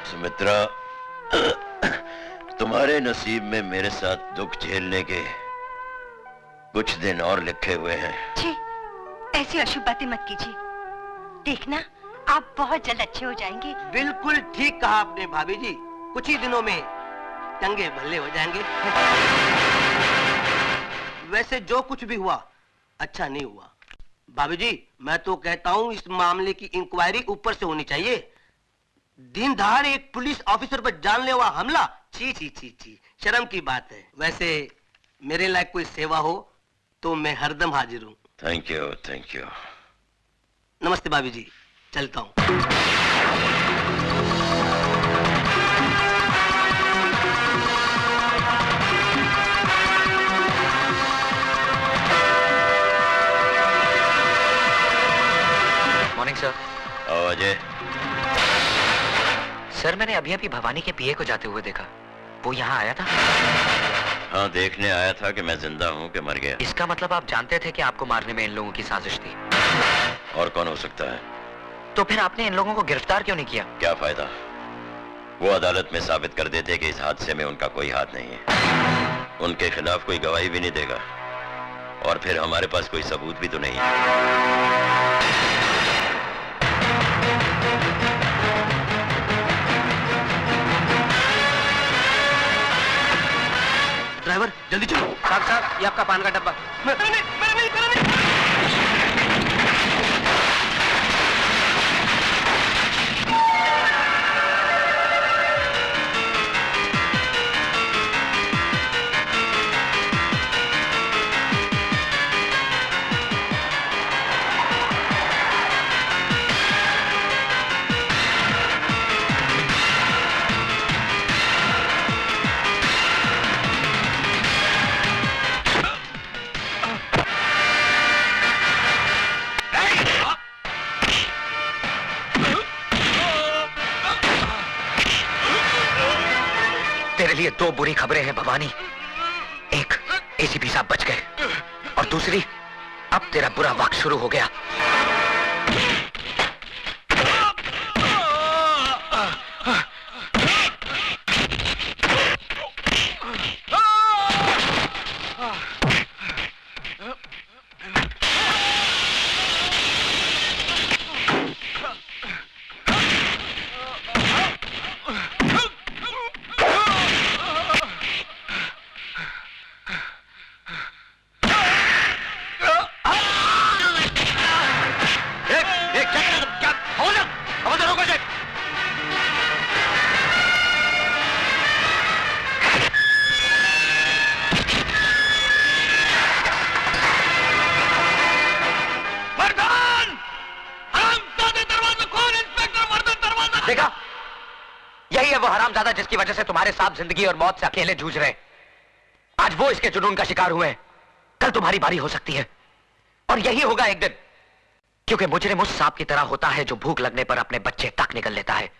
सुमित्रा, तुम्हारे नसीब में मेरे साथ दुख झेलने के कुछ दिन और लिखे हुए हैं। छी, ऐसी अशुभ बातें मत कीजिए। देखना, आप बहुत जल्द अच्छे हो जाएंगे। बिल्कुल ठीक कहा आपने भाभी जी, कुछ ही दिनों में चंगे भले हो जाएंगे। वैसे जो कुछ भी हुआ अच्छा नहीं हुआ। भाभी जी, मैं तो कहता हूँ इस मामले की इंक्वायरी ऊपर से होनी चाहिए। दिन दहाड़े एक पुलिस ऑफिसर पर जानलेवा हमला, छी छी छी छी, शर्म की बात है। वैसे मेरे लायक कोई सेवा हो तो मैं हरदम हाजिर हूँ। Thank you, thank you. नमस्ते भाभी जी, चलता हूँ। Morning sir. आओ अजय। सर, मैंने अभी अभी भवानी के पीए को जाते हुए देखा। वो यहाँ आया था? हाँ, देखने आया था कि मैं जिंदा हूँ कि मर गया। इसका मतलब आप जानते थे कि आपको मारने में इन लोगों की साजिश थी? और कौन हो सकता है? तो फिर आपने इन लोगों को गिरफ्तार क्यों नहीं किया? क्या फायदा? वो अदालत में साबित कर देते कि इस हादसे में उनका कोई हाथ नहीं है। उनके खिलाफ कोई गवाही भी नहीं देगा, और फिर हमारे पास कोई सबूत भी तो नहीं है। ड्राइवर जल्दी चलो। साहब साहब, ये आपका पान का डब्बा। मेरा नहीं। तेरे लिए दो बुरी खबरें हैं भवानी। एक, एसीपी साहब बच गए, और दूसरी, अब तेरा बुरा वक्त शुरू हो गया। देखा, यही है वो हरामजादा जिसकी वजह से तुम्हारे साथ जिंदगी और मौत से अकेले जूझ रहे हैं। आज वो इसके जुनून का शिकार हुए हैं, कल तुम्हारी बारी हो सकती है, और यही होगा एक दिन। क्योंकि मुजरिम उस सांप की तरह होता है जो भूख लगने पर अपने बच्चे तक निकल लेता है।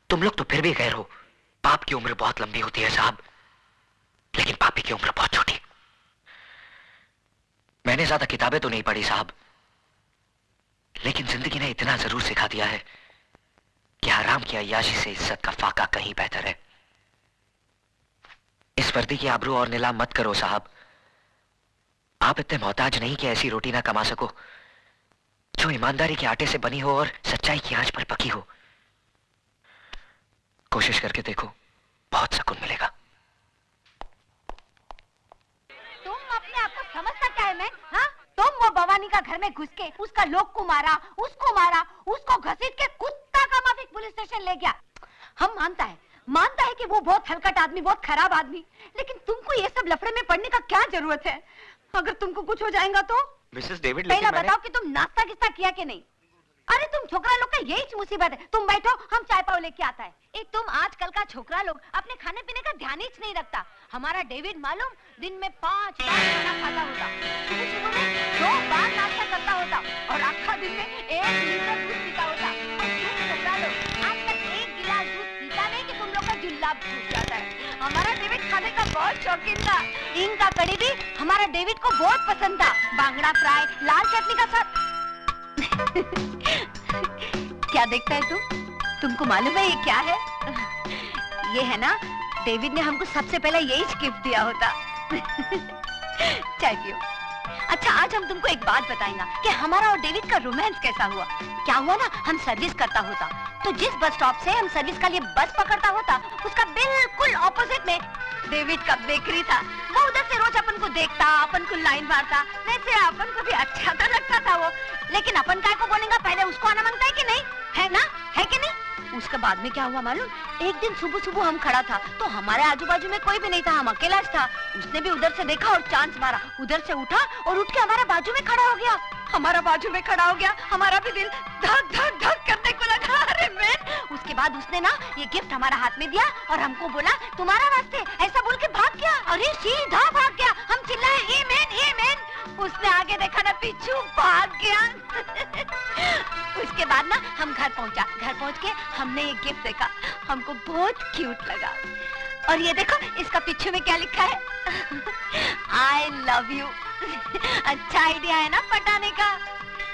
तुम लोग तो फिर भी गैर हो। पाप की उम्र बहुत लंबी होती है साहब, लेकिन पापी की उम्र बहुत छोटी। मैंने ज्यादा किताबें तो नहीं पढ़ी साहब, लेकिन जिंदगी ने इतना जरूर सिखा दिया है कि हराम की अय्याशी से इज्जत का फाका कहीं बेहतर है। इस वर्दी की आबरू और नीलाम मत करो साहब। आप इतने मोहताज नहीं कि ऐसी रोटी ना कमा सको जो ईमानदारी के आटे से बनी हो और सच्चाई की आंच पर पकी हो। कोशिश करके देखो, बहुत सुकून मिलेगा। तुम अपने आप को समझता क्या है मैं? हाँ? तुम वो भवानी का घर में घुस के उसका लोग को मारा, उसको घसीट के कुत्ता का माफिक पुलिस स्टेशन ले गया। हम मानता है कि वो बहुत हलकट आदमी, बहुत खराब आदमी, लेकिन तुमको ये सब लफड़े में पड़ने का क्या जरूरत है? अगर तुमको कुछ हो जाएगा तो? मिसेस डेविड, पहला बताओ कि तुम नाश्ता किस्ता किया कि नहीं? अरे तुम छोकरा लोग का यही मुसीबत है। तुम बैठो, हम चाय पाव लेके आता है। एक तुम आजकल का छोकरा लोग अपने खाने पीने का ध्यान ही नहीं रखता। हमारा डेविड मालूम दिन में 5 बार खाना खाता होता, सुबह में 2 बार नाश्ता करता होता और आखा दिन में 1 लीटर दूध पीता होता। और तुम छोकरा लोग आज तक 1 गिलास दूध पीता नहीं कि तुम लोग का जुल्लाब छूट जाता है। हमारा डेविड खाने का बहुत शौकीन था। हींग का कड़ी भी हमारा डेविड को बहुत पसंद था। बांगड़ा फ्राई, लाल चटनी का साथ। क्या देखता है तुमको मालूम है ये क्या है? ये है ना, डेविड ने हमको सबसे पहले यही गिफ्ट दिया होता। चाय पियो। अच्छा, आज हम तुमको एक बात बताएंगे कि हमारा और डेविड का रोमांस कैसा हुआ। क्या हुआ ना, हम सर्विस करता होता तो जिस बस स्टॉप से हम सर्विस का लिए बस पकड़ता होता, उसका बिल्कुल ऑपोजिट में डेविड का बेकरी था। वो उधर से रोज अपन को देखता, अपन को लाइन मारता, वैसे अपन को भी अच्छा तो लगता था वो। लेकिन अपन काय को बोलेंगे, पहले उसको आना मांगता है कि नहीं, है ना, है कि नहीं? उसके बाद में क्या हुआ मालूम? एक दिन सुबह हम खड़ा था तो हमारे आजू बाजू में कोई भी नहीं था, हम अकेला था। उसने भी उधर से देखा और चांस मारा, उधर से उठा और उठ के हमारे बाजू में खड़ा हो गया। हमारा भी दिल धक धक धक करने को लगा। अरे मैन, उसके बाद उसने ना ये गिफ्ट हमारा हाथ में दिया और हमको बोला तुम्हारा वास्ते, ऐसा बोल के भाग गया। अरे सीधा भाग गया। हम चिल्लाए ए मैन। उसने आगे देखा ना, पीछू भाग गया। उसके बाद ना हम घर पहुंच के हमने ये गिफ्ट देखा, हमको बहुत क्यूट लगा। और ये देखो, इसका पीछे में क्या लिखा है? I love you. अच्छा आइडिया है ना पटाने का।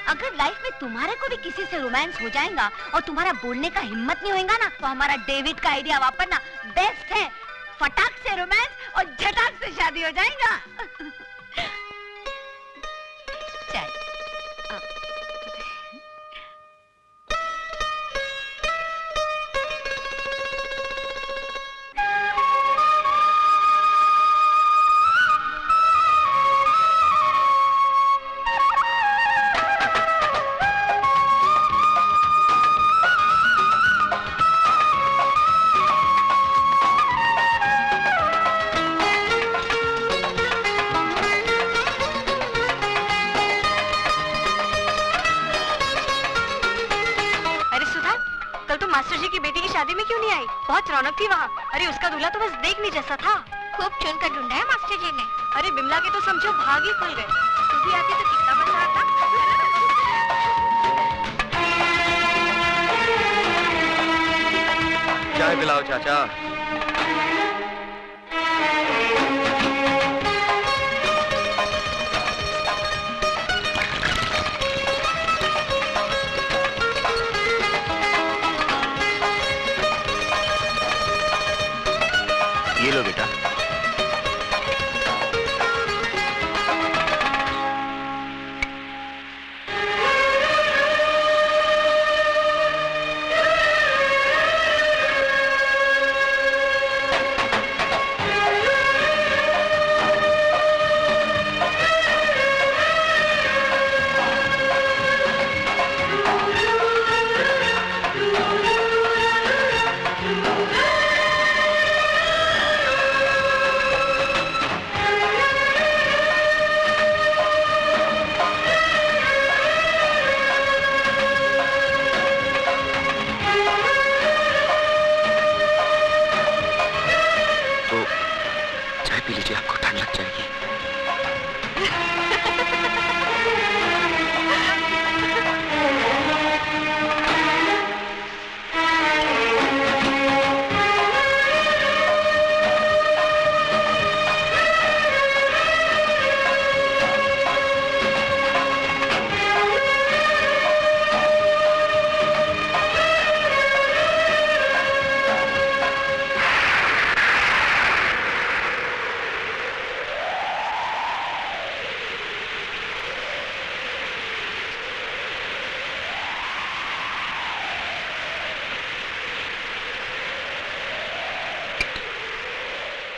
अगर लाइफ में तुम्हारे को भी किसी से रोमांस हो जाएगा और तुम्हारा बोलने का हिम्मत नहीं होगा ना, तो हमारा डेविड का आइडिया वापरना बेस्ट है। फटाक से रोमांस और झटाक से शादी हो जाएगा। चाय। बहुत रौनक थी वहाँ। अरे उसका दूल्हा तो बस देखने जैसा था। खूब चुन कर ढूंढा है मास्टर जी ने। अरे बिमला के तो समझो भाग ही खुल गए। तू भी आती तो कितना मजा आता। चाय पिलाओ चाचा। ये लो बेटा।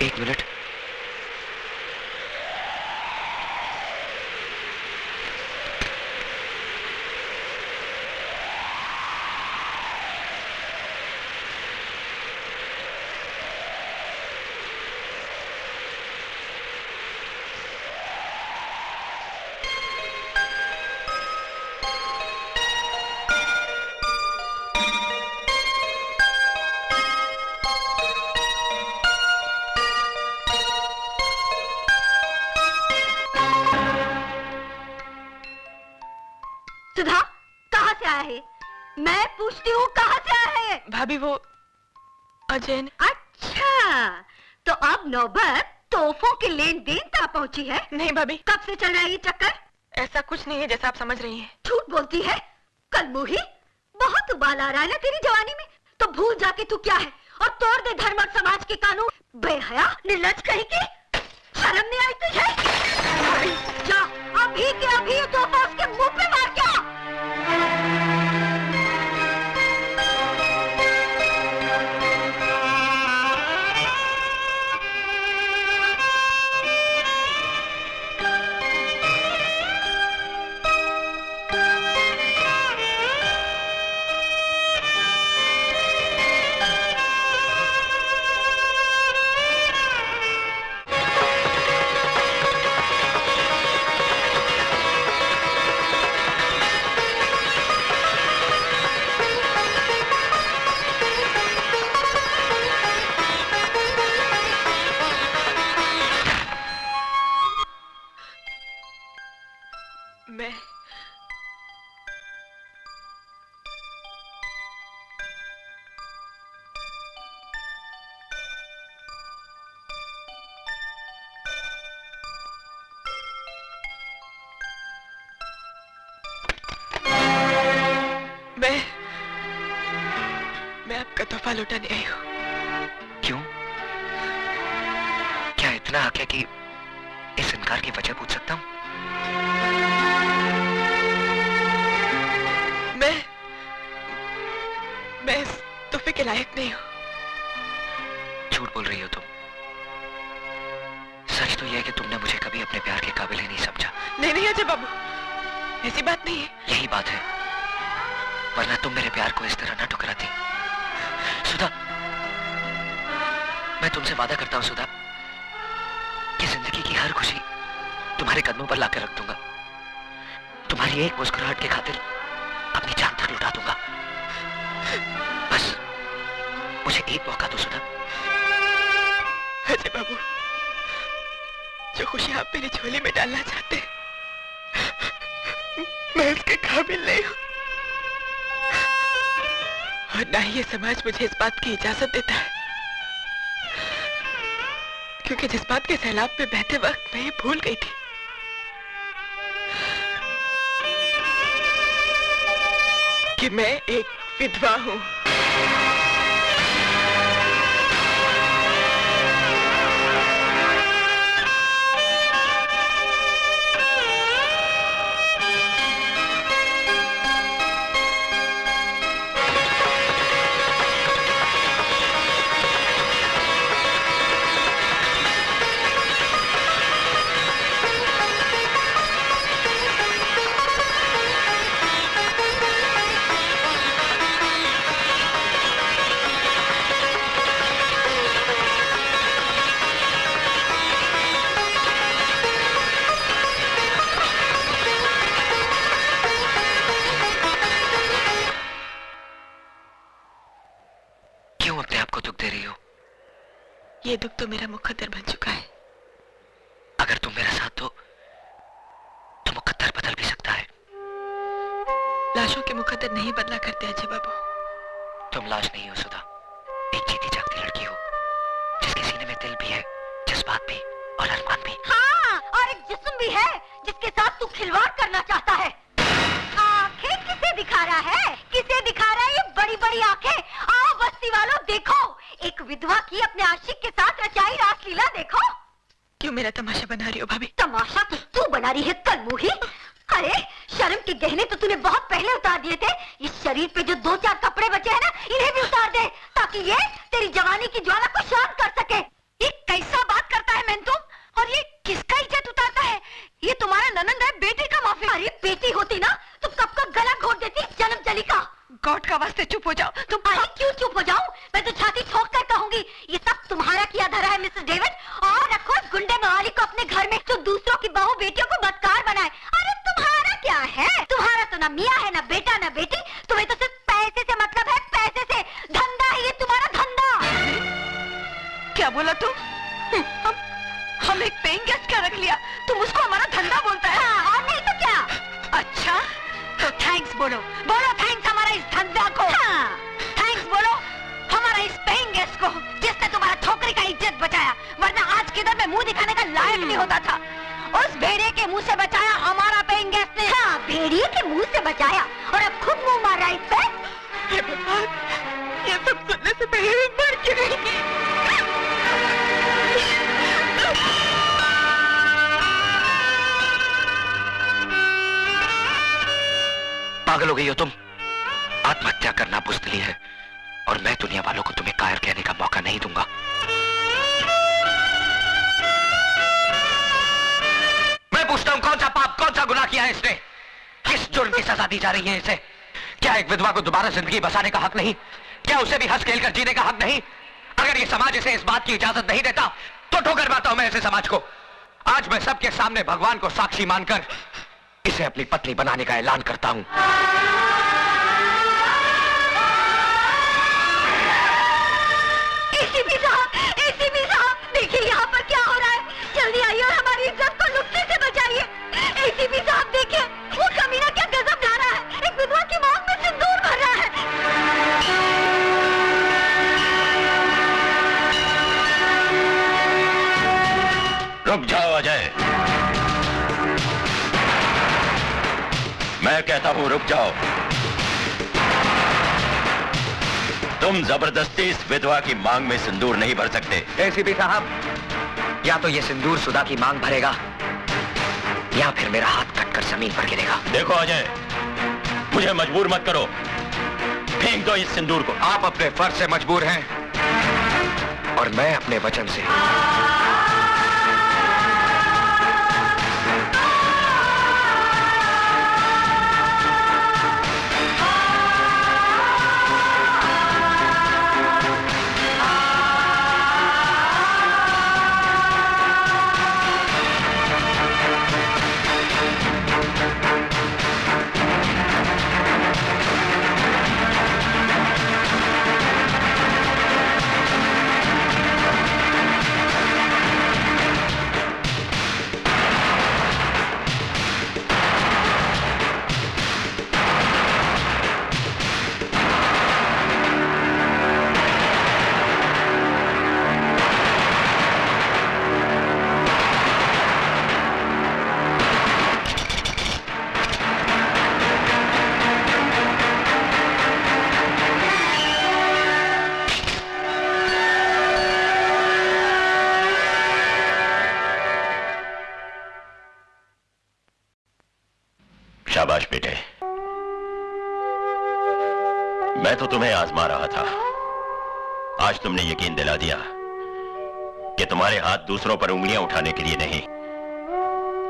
एक मिनट। सुधा, कहाँ से आया है? मैं पूछती हूँ कहाँ से आया है? भाभी वो अजय ने... अच्छा, तो अब नौबत तोहफों के लेन देन तक पहुँची है? नहीं भाभी। कब से चल रहा है ये चक्कर? ऐसा कुछ नहीं है जैसा आप समझ रही हैं। झूठ बोलती है कल मुही, बहुत उबाल आ रहा है ना तेरी जवानी में, तो भूल जाके तू क्या है और तोड़ दे धर्म और समाज के कानून। बेहया निर्लज कहीं की, शर्म नहीं आई तुझे? जा अभी के अभी तोहफा उसके मुंह पे मार के आ। मैं आपका तोहफा लौटाने आई हूँ। क्यों? क्या इतना हक है कि इस इनकार की वजह पूछ सकता हूँ? मैं इस तोहफे के लायक नहीं हूँ। झूठ बोल रही हो तुम। सच तो यह है कि तुमने मुझे कभी अपने प्यार के काबिल ही नहीं समझा। नहीं अजय बाबू, ऐसी बात नहीं है। यही बात है, वरना तुम मेरे प्यार को इस तरह न ठुकराती। सुधा, मैं तुमसे वादा करता हूं सुधा, कि जिंदगी की हर खुशी तुम्हारे कदमों पर लाकर रख दूंगा। तुम्हारी एक मुस्कुराहट की खातिर अपनी जान तक लुटा दूंगा। बस मुझे एक मौका दो सुधा। अजय बाबू, जो खुशी आप मेरी झोली में डालना चाहते हैं, मैं उसके काबिल नहीं हूँ, और ना ही ये समाज मुझे इस बात की इजाजत देता है, क्योंकि जिस बात के सैलाब में बहते वक्त मैं ये भूल गई थी कि मैं एक विधवा हूँ। ये दुख तो मेरा मुकद्दर बन चुका है। अगर तुम मेरा साथ दो तो मुकद्दर बदल भी सकता है। लाशों के मुकद्दर नहीं बदला करते अजय बाबू। तुम लाश नहीं हो सुधा, एक जीती जागती लड़की हो, जिसके सीने में दिल भी है, जज्बात भी और अरमान भी। हाँ, और एक जिस्म भी है जिसके साथ तू खिलवाड़ करना चाहता है। आंखें किसे दिखा रहा है? किसे दिखा रहा है ये बड़ी बड़ी आंखें? आओ बस्ती वालों, देखो एक विधवा की अपने आशिक के साथ रचाई रासलीला देखो। क्यों मेरा तमाशा बना रही हो भाभी? तमाशा तो तू बना रही है कलमुही। अरे शर्म के गहने तो तूने बहुत पहले उतार दिए थे। इस शरीर पे जो 2-4 कपड़े बचे हैं ना, इन्हें भी उतार दे, ताकि ये तेरी जवानी की ज्वाला को शांत कर सके। ये कैसा तुम क्यों चुप हो जाऊं? मैं तो छाती ठोक कर कहूंगी, ये सब तुम्हारा किया धरा है मिसेस डेविड। और रखो इस गुंडे मवाली को अपने घर में, जो दूसरों की बहू बेटियों को बदकार बनाए। अरे तुम्हारा क्या है? तुम्हारा तो ना मियाँ है, ना बेटा, ना बेटी। तुम्हें तो सिर्फ पैसे से मतलब है, पैसे से। धंधा है ये तुम्हारा, धंधा। क्या बोला तुम? हम एक पेइंग गेस्ट क्या रख लिया, तुम उसको हमारा धंधा बोलता है? हाँ, और नहीं तो क्या। अच्छा, तो थैंक्स बोलो, बोलो थैंक्स हमारा इस धंधा को। हाँ, थैंक्स बोलो हमारा इस पेइंग गेस्ट को, जिसने तुम्हारा छोकरी का इज्जत बचाया, वरना आज किधर में मुंह दिखाने का लायक नहीं होता था। उस भेड़िए के मुंह से बचाया हमारा पेइंग गेस्ट ने। हाँ, भेड़िए के मुंह से बचाया, और अब खुद मुंह मार रहा है इस पे। हे भगवान, ये सब सुनने से पहले मैं मर क्यों नहीं गई? पागल हो गई हो तुम? आत्महत्या करना बुज़दिली है, और मैं दुनिया वालों को तुम्हें कायर कहने का मौका नहीं दूंगा। मैं पूछता हूं, कौन सा पाप, कौन सा गुनाह किया है इसने? किस जुर्म की सजा दी जा रही है इसे? क्या एक विधवा को दोबारा जिंदगी बसाने का हक नहीं? क्या उसे भी हंस खेल कर जीने का हक नहीं? अगर ये समाज इसे इस बात की इजाजत नहीं देता, तो ठोकर मारता हूं मैं ऐसे समाज को। आज मैं सबके सामने भगवान को साक्षी मानकर इसे अपनी पत्नी बनाने का ऐलान करता हूं। एसीपी साहब, देखिए यहाँ पर क्या हो रहा है। जल्दी आइए और हमारी इज्जत को लुटने से बचाइए। एसीपी साहब देखिए, वो कमीना क्या गजब ला रहा है। एक विधवा की मौत में सिंदूर भर रहा है। रुक जाओ अजय, मैं कहता हूं रुक जाओ। तुम जबरदस्ती इस विधवा की मांग में सिंदूर नहीं भर सकते। एसीपी साहब, या तो ये सिंदूर सुधा की मांग भरेगा, या फिर मेरा हाथ कटकर जमीन पर गिरेगा। देखो अजय, मुझे मजबूर मत करो, फेंक दो इस सिंदूर को। आप अपने फर्ज से मजबूर हैं, और मैं अपने वचन से। शाबाश बेटे, मैं तो तुम्हें आजमा रहा था। आज तुमने यकीन दिला दिया कि तुम्हारे हाथ दूसरों पर उंगलियां उठाने के लिए नहीं,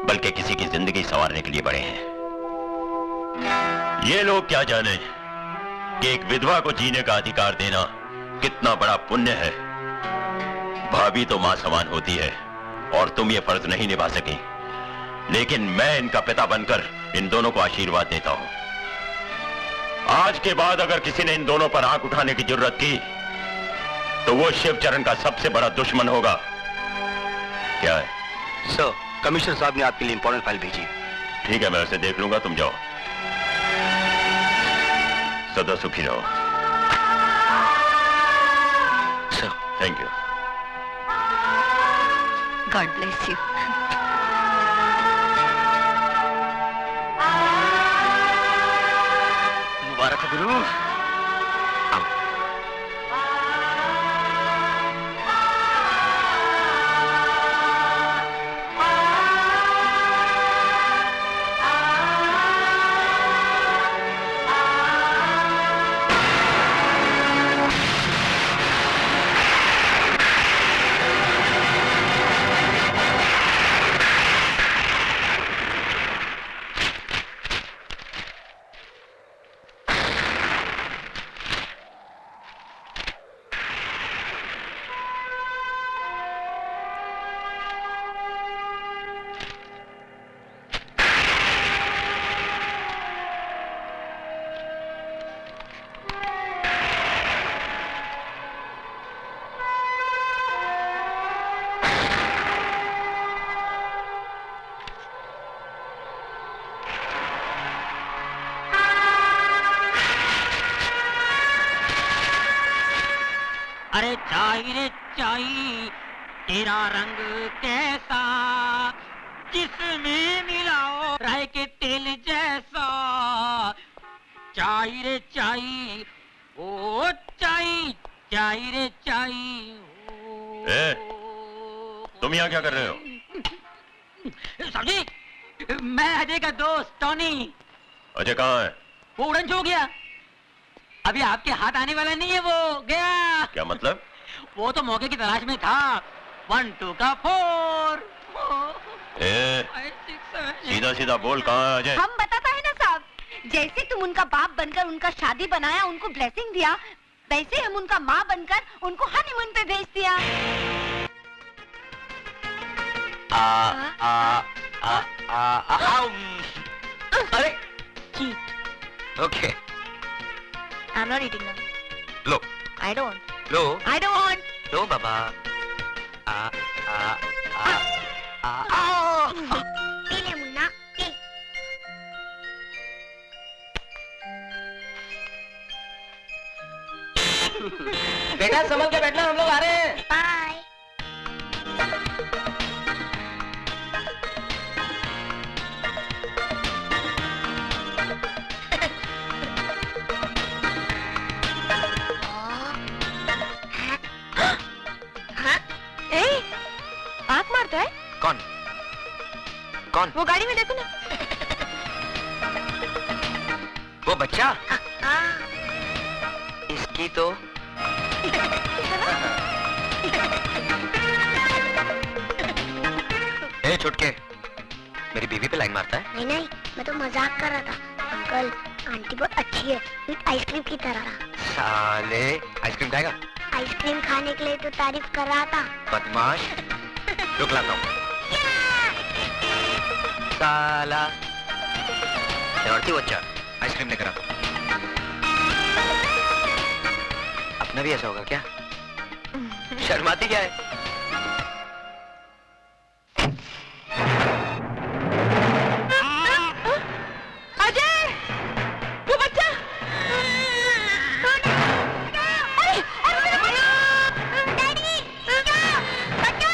बल्कि किसी की जिंदगी संवारने के लिए बड़े हैं। ये लोग क्या जाने कि एक विधवा को जीने का अधिकार देना कितना बड़ा पुण्य है। भाभी तो मां समान होती है, और तुम ये फर्ज नहीं निभा सकी, लेकिन मैं इनका पिता बनकर इन दोनों को आशीर्वाद देता हूं। आज के बाद अगर किसी ने इन दोनों पर आंख उठाने की जरूरत की, तो वो शिवचरण का सबसे बड़ा दुश्मन होगा। क्या है? सर, कमिश्नर साहब ने आपके लिए इंपॉर्टेंट फाइल भेजी। ठीक है, मैं उसे देख लूंगा, तुम जाओ। सदा सुखी रहो। Sir, thank you. God bless you. मुबारक हो गुरु। अरे चाय रे चाय तेरा रंग कैसा जिसमें मिलाओ राय के तेल जैसा। चाय रे चाय ओ चाय चाय रे चाय। ए, तुम यहाँ क्या कर रहे हो? समझी, मैं अजय का दोस्त टॉनी। अजय कहाँ है? वो उड़न छू गया, अभी आपके हाथ आने वाला नहीं है, वो गया। क्या मतलब? वो तो मौके की तलाश में था। 1 2 का 4। ए, सीधा सीधा बोल, कहाँ है अजय? हम बताता है ना साहब, जैसे तुम उनका बाप बनकर उनका शादी बनाया, उनको ब्लेसिंग दिया, वैसे हम उनका माँ बनकर उनको हनीमून पे भेज दिया। अरे cheat. Okay, I am not eating now. Low I don't. Low I don't. Low Baba. P ले मुन्ना, पी। बेटा संभल के बैठना, हम लोग आ रहे हैं। बाय। आँख मारता है? कौन कौन? वो गाड़ी में देखो ना। वो बच्चा? इसकी तो ए छुटके, मेरी बीवी पे लाइन मारता है? नहीं नहीं, मैं तो मजाक कर रहा था। अंकल, आंटी बहुत अच्छी है, आइसक्रीम की तरह। साले, आइसक्रीम खाएगा? आइसक्रीम खाने के लिए तो तारीफ कर रहा था। बदमाश, रुक लाता हूँ। साला शरारती बच्चा, आइसक्रीम लेकर आता हूँ। अपना भी ऐसा होगा क्या? शर्माती क्या है? अजय, वो बच्चा। डैडी, बच्चा,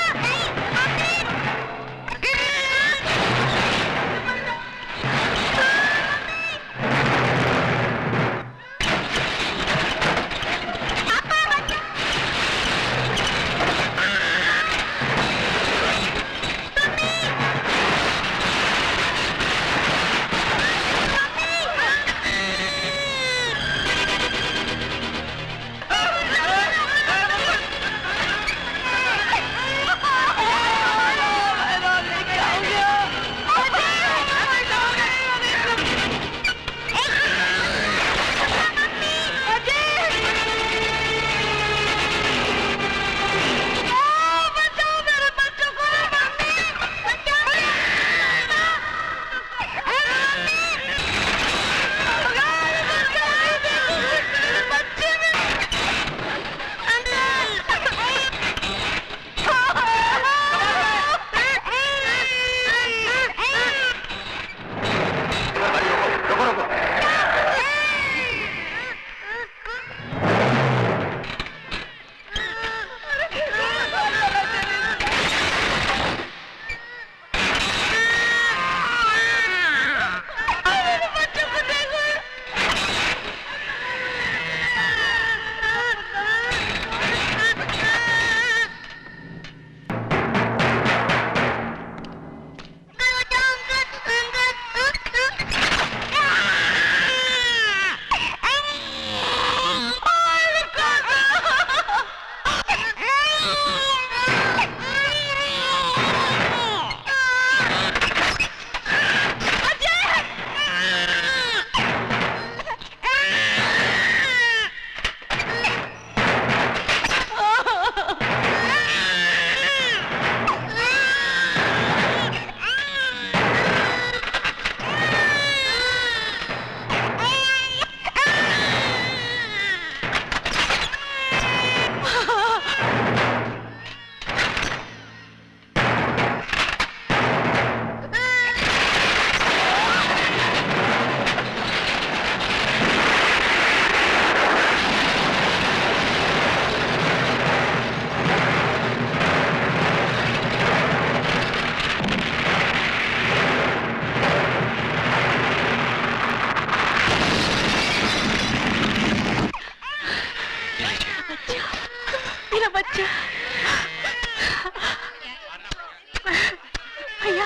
भैया,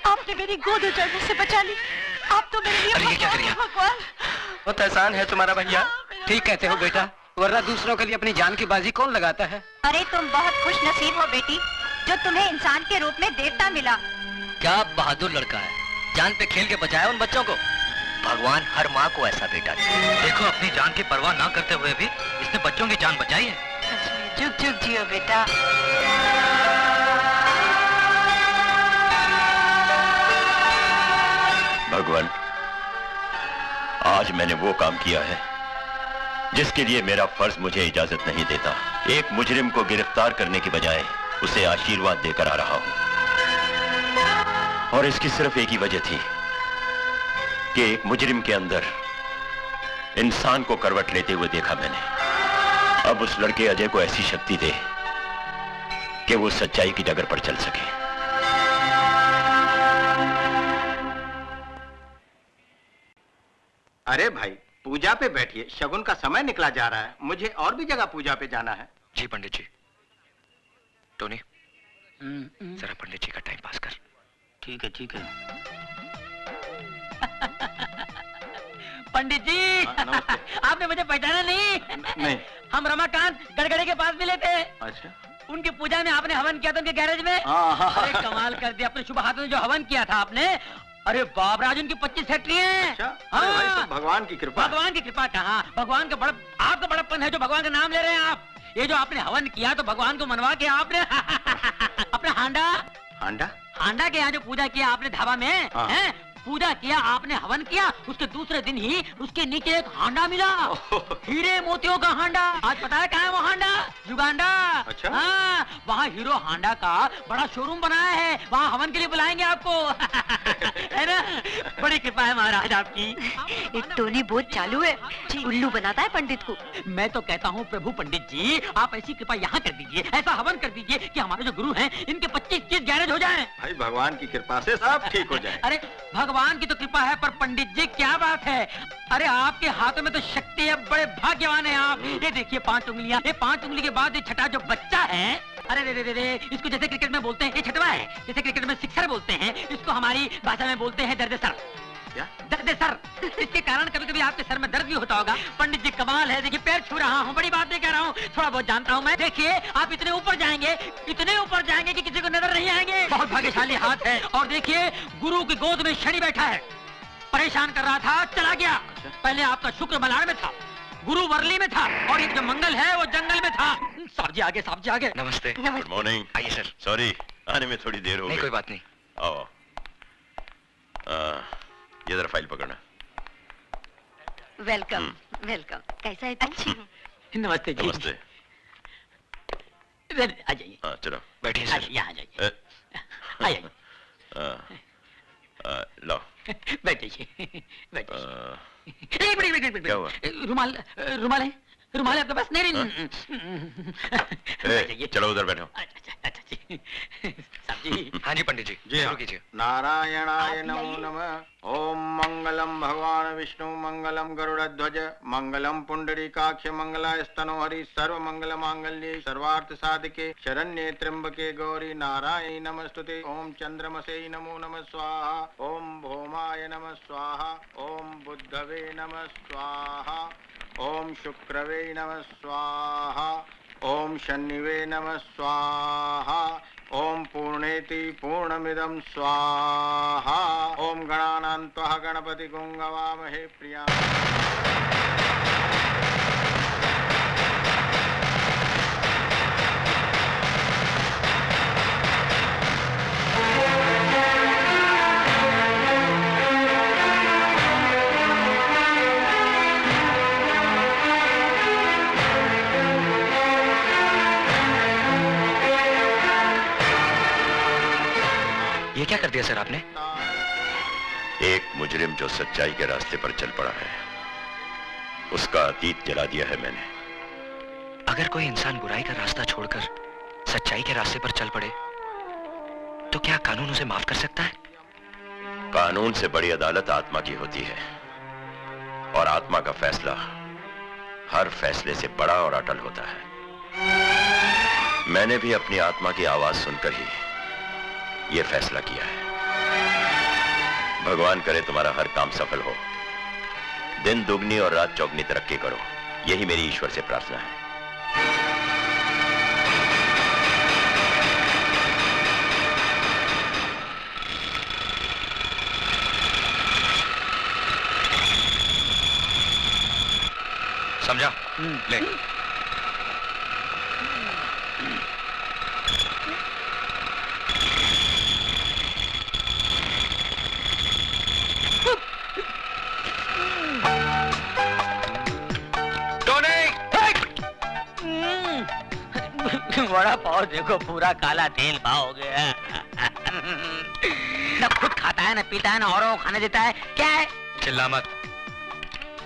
आपने मेरी गोद उजड़ने से बचा ली। आप तो मेरे लिए अरे ये क्या कर रही हैं? भगवान। बहुत एहसान है तुम्हारा भैया। ठीक कहते हो बेटा, वरना दूसरों के लिए अपनी जान की बाजी कौन लगाता है? अरे तुम बहुत खुश नसीब हो बेटी, जो तुम्हें इंसान के रूप में देवता मिला। क्या बहादुर लड़का है, जान पे खेल के बचाया उन बच्चों को। भगवान हर माँ को ऐसा बेटा दे। देखो, अपनी जान की परवाह ना करते हुए भी इसने बच्चों की जान बचाई है। जुग जुग जियो बेटा। भगवान, आज मैंने वो काम किया है जिसके लिए मेरा फर्ज मुझे इजाजत नहीं देता। एक मुजरिम को गिरफ्तार करने की बजाय उसे आशीर्वाद देकर आ रहा हूं, और इसकी सिर्फ एक ही वजह थी कि एक मुजरिम के अंदर इंसान को करवट लेते हुए देखा मैंने। अब उस लड़के अजय को ऐसी शक्ति दे कि वो सच्चाई की डगर पर चल सके। अरे भाई, पूजा पे बैठिए, शगुन का समय निकला जा रहा है। मुझे और भी जगह पूजा पे जाना है। जी पंडित जी। टोनी, जरा पंडित जी का टाइम पास कर। ठीक है ठीक है। पंडित जी, आपने मुझे पहचाना नहीं? नहीं। हम रमाकांत गड़गड़े के पास मिले थे। अच्छा। उनकी पूजा में आपने हवन किया था उनके गैरेज में। अरे कमाल कर दिया, अपने शुभ हाथों में जो हवन किया था आपने। अरे बाप राज, उनकी 25 फैक्ट्री है। अच्छा? अरे भाई, सब भगवान की कृपा। भगवान की कृपा कहाँ, भगवान का बड़ा, आपका बड़प्पन है जो भगवान का नाम ले रहे हैं आप। ये जो आपने हवन किया तो भगवान को मनवा के आपने अपना हांडा हांडा के यहाँ जो पूजा किया आपने धाबा में, हैं? पूजा किया आपने, हवन किया, उसके दूसरे दिन ही उसके नीचे एक हांडा मिला, हीरे मोतियों का हांडा। आज पता है कहाँ है वो हांडा? युगांडा। अच्छा? हाँ, वहाँ हीरो हांडा का बड़ा शोरूम बनाया है, वहाँ हवन के लिए बुलाएंगे आपको। है ना? बड़ी कृपा है महाराज आपकी। एक टोनी बहुत चालू है, उल्लू बनाता है पंडित को। मैं तो कहता हूँ प्रभु पंडित जी, आप ऐसी कृपा यहाँ कर दीजिए, ऐसा हवन कर दीजिए कि हमारे जो गुरु हैं इनके 25-30 गैरेज हो जाएं। भाई, भगवान की कृपा से सब ठीक हो जाए। अरे भगवान की तो कृपा है, पर पंडित जी क्या बात है, अरे आपके हाथों में तो शक्ति है, बड़े भाग्यवान हैं आप। ये देखिए 5 उंगलियां, ये 5 उंगली के बाद ये छठा जो बच्चा है, अरे रे रे रे, इसको जैसे क्रिकेट में बोलते हैं ये छठवा है, जैसे क्रिकेट में सिक्सर बोलते हैं, इसको हमारी भाषा में बोलते हैं दर्द सर। क्या? दर्द सर। इसके कारण कभी कभी आपके सर में दर्द भी होता होगा। पंडित जी कमाल है, देखिए पैर छू रहा हूँ, बड़ी बात नहीं कह रहा हूँ, थोड़ा बहुत जानता हूँ मैं। देखिए आप इतने ऊपर जाएंगे कि किसी को नजर नहीं आएंगे। बहुत भाग्यशाली हाथ है। और देखिए गुरु की गोद में शनि बैठा है, परेशान कर रहा था, चला गया। पहले आपका शुक्र मलाड़ में था, गुरु वर्ली में था, और एक जो मंगल है वो जंगल में था। साहब जी आगे, साहब जी आगे। नमस्ते। Good morning. आइए सर। सॉरी, आने में थोड़ी देर हो नहीं गई। कोई बात नहीं। आओ। ये जरा फाइल पकड़ना। Welcome welcome. कैसा है तू? अच्छी। नमस्ते जी। नमस्ते। आ जाइए। हाँ, चलो बैठिए सर। यहाँ आ जाइए। आ जाइए। लो। बैठिए बैठिए। क्या हुआ? रुमाल रुमाल है, रुमाल है आपके पास? नहीं चलो उधर बैठो। अच्छा जी। साहब जी। हाँ जी पंडित जी, जी हाँ। शुरू कीजिए। नारायणाय नमो नमः। ओम मंगलम भगवान विष्णु, मंगलम गरुड़ध्वज, मंगलम पुंडरीकाक्ष, मंगलास्तनो हरि, सर्व मंगल मांगल्ये, सर्वार्थ साधिके, शरण्ये त्र्यंबके गौरी, नारायणी नमस्तुते। ओम चंद्रमसे नमो नमः स्वाहा, ओम भौमाय नमः स्वाहा, ओम बुद्धवे नमः स्वाहा, ओम शुक्रवे नमः स्वाहा, ओम शनिवे नमः स्वाहा, ओम पूर्णेति पूर्णमिदं स्वाहा, ओम गणानान्त्वा गणपति गुंगवामहे प्रिया। ये क्या कर दिया सर आपने? एक मुजरिम जो सच्चाई के रास्ते पर चल पड़ा है, उसका अतीत जला दिया है मैंने। अगर कोई इंसान बुराई का रास्ता छोड़कर सच्चाई के रास्ते पर चल पड़े तो क्या कानून उसे माफ कर सकता है? कानून से बड़ी अदालत आत्मा की होती है, और आत्मा का फैसला हर फैसले से बड़ा और अटल होता है। मैंने भी अपनी आत्मा की आवाज सुनकर ही यह फैसला किया है। भगवान करे तुम्हारा हर काम सफल हो, दिन दुगनी और रात चौगनी तरक्की करो, यही मेरी ईश्वर से प्रार्थना है। समझा? ले। बड़ा पाव देखो, पूरा काला तेल पाव हो गया। न खुद खाता है, न पीता है, न औरों को खाने देता है। क्या है? चिल्ला मत।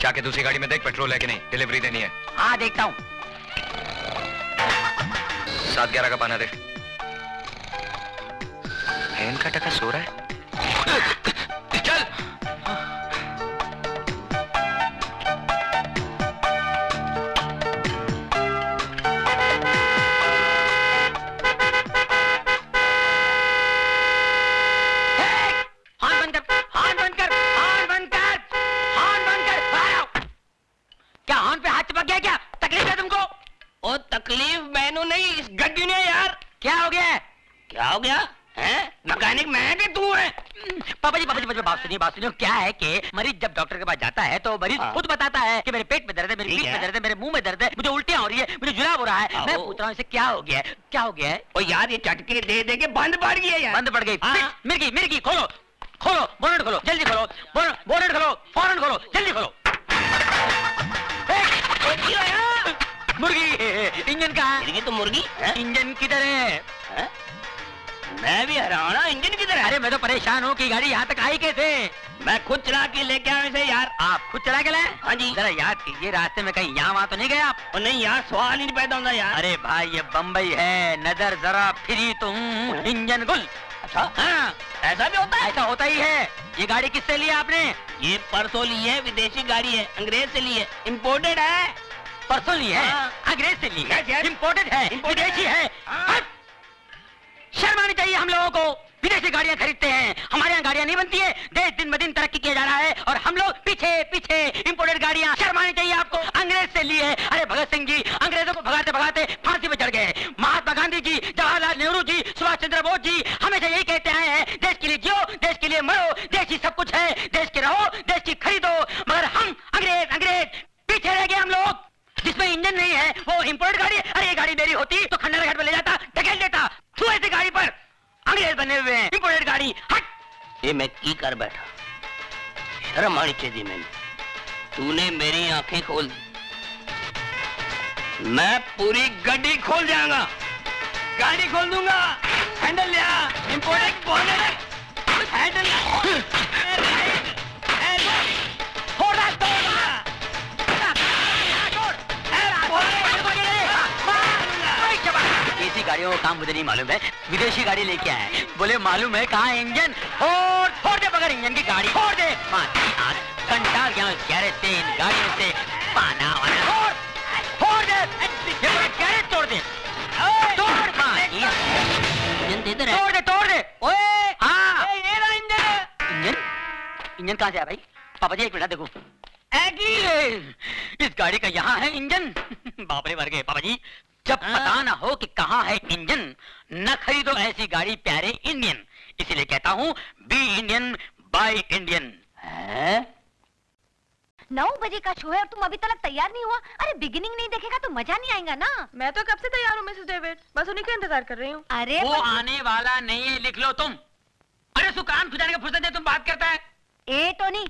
जाके दूसरी गाड़ी में देख पेट्रोल है कि नहीं, डिलीवरी देनी है। हाँ देखता हूँ। 7-11 का पाना दे। इनका टका सो रहा है। चल। तकलीफ मैनू नहीं, इस गड्डी ने यार। क्या हो गया? क्या हो गया? हैं? मैकेनिक मैं कि तू है? पापा जी बात सुनियो। क्या है कि मरीज जब डॉक्टर के पास जाता है तो मरीज खुद बताता है कि मेरे पेट में दर्द है, मेरी पीठ में दर्द है, मेरे मुंह में दर्द है, मुझे उल्टियां हो रही है, मुझे जुलाब हो रहा है। मैं पूछ रहा हूँ इसे क्या हो गया है? क्या हो गया है? ओ यार ये चटके दे दे के बंद पड़ गई है यार। बंद पड़ गई। मिर्गी खोलो बोनट खोलो, जल्दी खोलो। बोनट खोलो, फौरन खोलो, जल्दी खोलो। मुर्गी इंजन कहाँ है? तो मुर्गी इंजन किधर है? मैं भी हैरान हूँ, इंजन किधर है? अरे मैं तो परेशान हूँ कि गाड़ी यहाँ तक आई कैसे? मैं खुद चला के लेके आया इसे यार। आप खुद चला के लाए? हाँ जी। जरा याद कीजिए रास्ते में कहीं यहाँ वहाँ तो नहीं गए आप? और नहीं यार, सवाल ही नहीं पैदा होता यार। अरे भाई ये बम्बई है, नजर जरा फिरी तुम इंजन गुल। अच्छा हाँ, ऐसा भी होता है? ऐसा होता ही है। ये गाड़ी किससे ली आपने? ये परसों ली है, विदेशी गाड़ी है, अंग्रेज से ली है, इम्पोर्टेड है। परसों ली है, अंग्रेज से ली है, इम्पोर्टेड है, विदेशी है। शर्म आनी चाहिए हम लोगों को। विदेशी गाड़ियां खरीदते हैं, हमारे यहाँ गाड़ियां नहीं बनती है। देश दिन ब दिन तरक्की किया जा रहा है और हम लोग पीछे इम्पोर्टेड गाड़ियां। शर्म आनी चाहिए आपको। अंग्रेज से ली है। अरे भगत सिंह जी अंग्रेजों को भगाते भगाते फांसी पे चढ़ गए। महात्मा गांधी जी, जवाहरलाल नेहरू जी, सुभाष चंद्र बोस जी हमेशा यही कहते आए हैं, देश के लिए जियो, देश के लिए मरो, देश ही सब कुछ है, देश के रहो, देश की खरीदो। मगर हम अंग्रेज पीछे रह गए। हम लोग जिसमें इंजन नहीं है वो इम्पोर्टेड गाड़ी है। अरे ये गाड़ी मेरी होती तो खंडर घाट में ले जाता, ढकेल देता। तू ऐसी गाड़ी पर अंग्रेज बने हुए हैं, इम्पोर्टेड गाड़ी। हट। ये मैं की कर बैठा, शर्म आनी चाहिए मैंने। तूने मेरी आंखें खोल दी, मैं पूरी गड्डी खोल जाऊंगा, गाड़ी खोल दूंगा। हैंडल लिया, इम्पोर्टेड बोनट, हैंडल देसी गाड़ियों का काम मुझे नहीं मालूम है, विदेशी गाड़ी लेके आए। बोले मालूम है कहाँ इंजन? फोड़ दे बगैर इंजन की गाड़ी, फोड़ दे। घंटा गया गैरेज से, इन गाड़ियों से पाना वाना फोड़ दे। गैरेज तोड़ दे, तोड़ दे। ओए हाँ, इंजन कहाँ से आया भाई? पापा जी एक मिनट देखो, इस गाड़ी का यहाँ है इंजन। बापरे मर गए पापा जी। जब पता ना हो कि कहाँ है इंजन, न खरीदो ऐसी गाड़ी प्यारे इंडियन। इसीलिए कहता हूँ बी इंडियन बाय इंडियन। 9 बजे का शो है और तुम अभी तक तैयार नहीं हुआ। अरे बिगिनिंग नहीं देखेगा तो मजा नहीं आएगा ना। मैं तो कब से तैयार हूँ मिसेस डेविड, बस उन्हीं का इंतजार कर रही हूँ। अरे वो आने वाला नहीं है, लिख लो तुम। अरे सुकान खुजाने का फुर्सत है, तुम बात करता है। ए टोनी,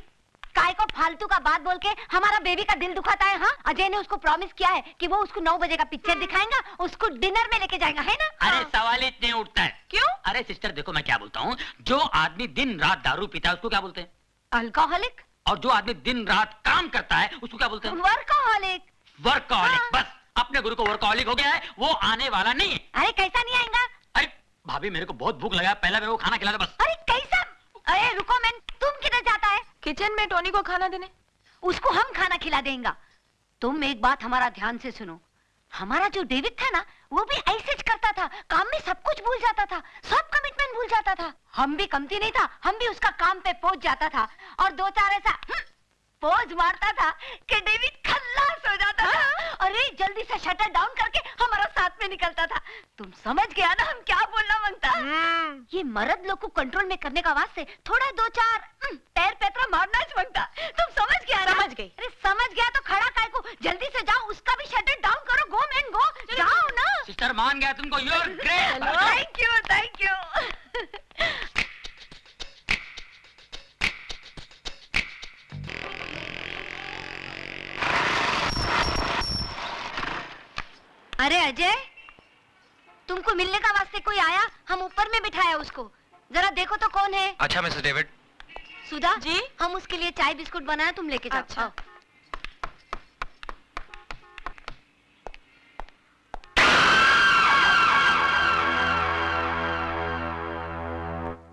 काय को फालतू का बात बोल के हमारा बेबी का दिल दुखाता है। हाँ, अजय ने उसको प्रॉमिस किया है कि वो उसको 9 बजे का पिक्चर दिखाएगा, उसको डिनर में लेके जाएगा, है ना? अरे सवाल ही नहीं उठता है। क्यों? अरे सिस्टर देखो मैं क्या बोलता हूँ, जो आदमी दिन रात दारू पीता है उसको क्या बोलते हैं? अल्कोहलिक। और जो आदमी दिन रात काम करता है उसको क्या बोलते हैं? वर्कोहलिक। वर्कोहलिक। हाँ। बस अपने गुरु को वर्कोहलिक हो गया है, वो आने वाला नहीं है। अरे कैसा नहीं आएगा? अरे भाभी मेरे को बहुत भूख लगा, पहले मेरे को खाना खिला दो बस। अरे कैसा? अरे रुको मैन, तुम किधर जाता है? किचन में टोनी को खाना देने। उसको हम खाना खिला देंगे। तुम एक बात हमारा ध्यान से सुनो, हमारा जो डेविड था ना, वो भी ऐसे ही करता था, काम में सब कुछ भूल जाता था, सब कमिटमेंट भूल जाता था। हम भी कमती नहीं था, हम भी उसका काम पे पहुंच जाता था और दो चार ऐसा पोज मारता था कि डेविड खल्लास हो जाता था। अरे जल्दी से शटर डाउन करके हमारा साथ में निकलता था। तुम समझ गया ना हम क्या बोलना मांगता। ये मर्द लोग को कंट्रोल में करने का वास्ते थोड़ा दो चार पैर पैतरा मारना ही मांगता। तुम समझ गया ना? समझ गई। अरे समझ गया तो खड़ा काय को, जल्दी से जाओ, उसका भी शटर डाउन करो। गो मैन गो, जाओ ना। सिस्टर मान गया तुमको, you are great. Thank you thank you. अरे अजय, तुमको मिलने का वास्ते कोई आया, हम ऊपर में बिठाया उसको, जरा देखो तो कौन है। अच्छा मिसेस डेविड। सुधा जी, हम उसके लिए चाय बिस्कुट बनाया, तुम लेके जाओ। अच्छा।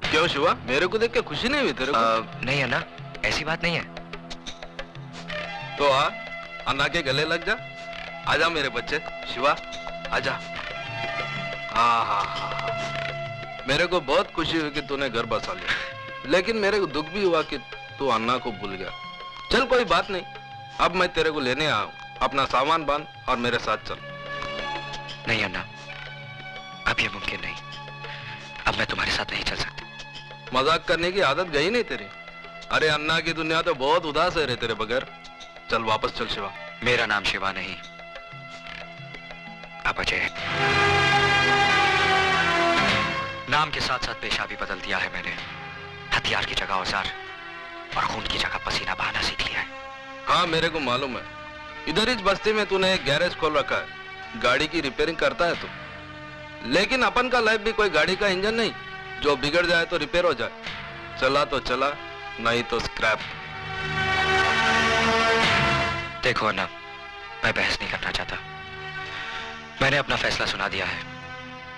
क्यों शिवा, मेरे को देख के खुशी नहीं हुई तेरे को? नहीं अन्ना, ऐसी बात नहीं है। तो आ, अन्ना के गले लग जा। आजा मेरे बच्चे, शिवा आजा। हाँ, मेरे को बहुत खुशी हुई कि तूने घर बसा लिया, लेकिन मेरे को दुख भी हुआ कि तू अन्ना को भूल गया। चल कोई बात नहीं, अब मैं तेरे को लेने आया हूँ, अपना सामान बांध और मेरे साथ चल। नहीं अन्ना, अब ये मुमकिन नहीं, अब मैं तुम्हारे साथ नहीं चल सकती। मजाक करने की आदत गई नहीं तेरी? अरे अन्ना की दुनिया तो बहुत उदास है रे तेरे बगैर। चल वापस चल शिवा। मेरा नाम शिवा नहीं, अब अजय है। नाम के साथ साथ पेशा भी बदल दिया है मैंने। हथियार की जगह औजार और खून की जगह पसीना बहाना सीख लिया है। हाँ मेरे को मालूम है, इधर इस बस्ती में तूने एक गैरेज खोल रखा है, गाड़ी की रिपेयरिंग करता है तू। लेकिन अपन का लाइफ भी कोई गाड़ी का इंजन नहीं, जो बिगड़ जाए तो रिपेयर हो जाए, चला तो चला, नहीं तो स्क्रैप। देखो अन्ना, मैं बहस नहीं करना चाहता, मैंने अपना फैसला सुना दिया है।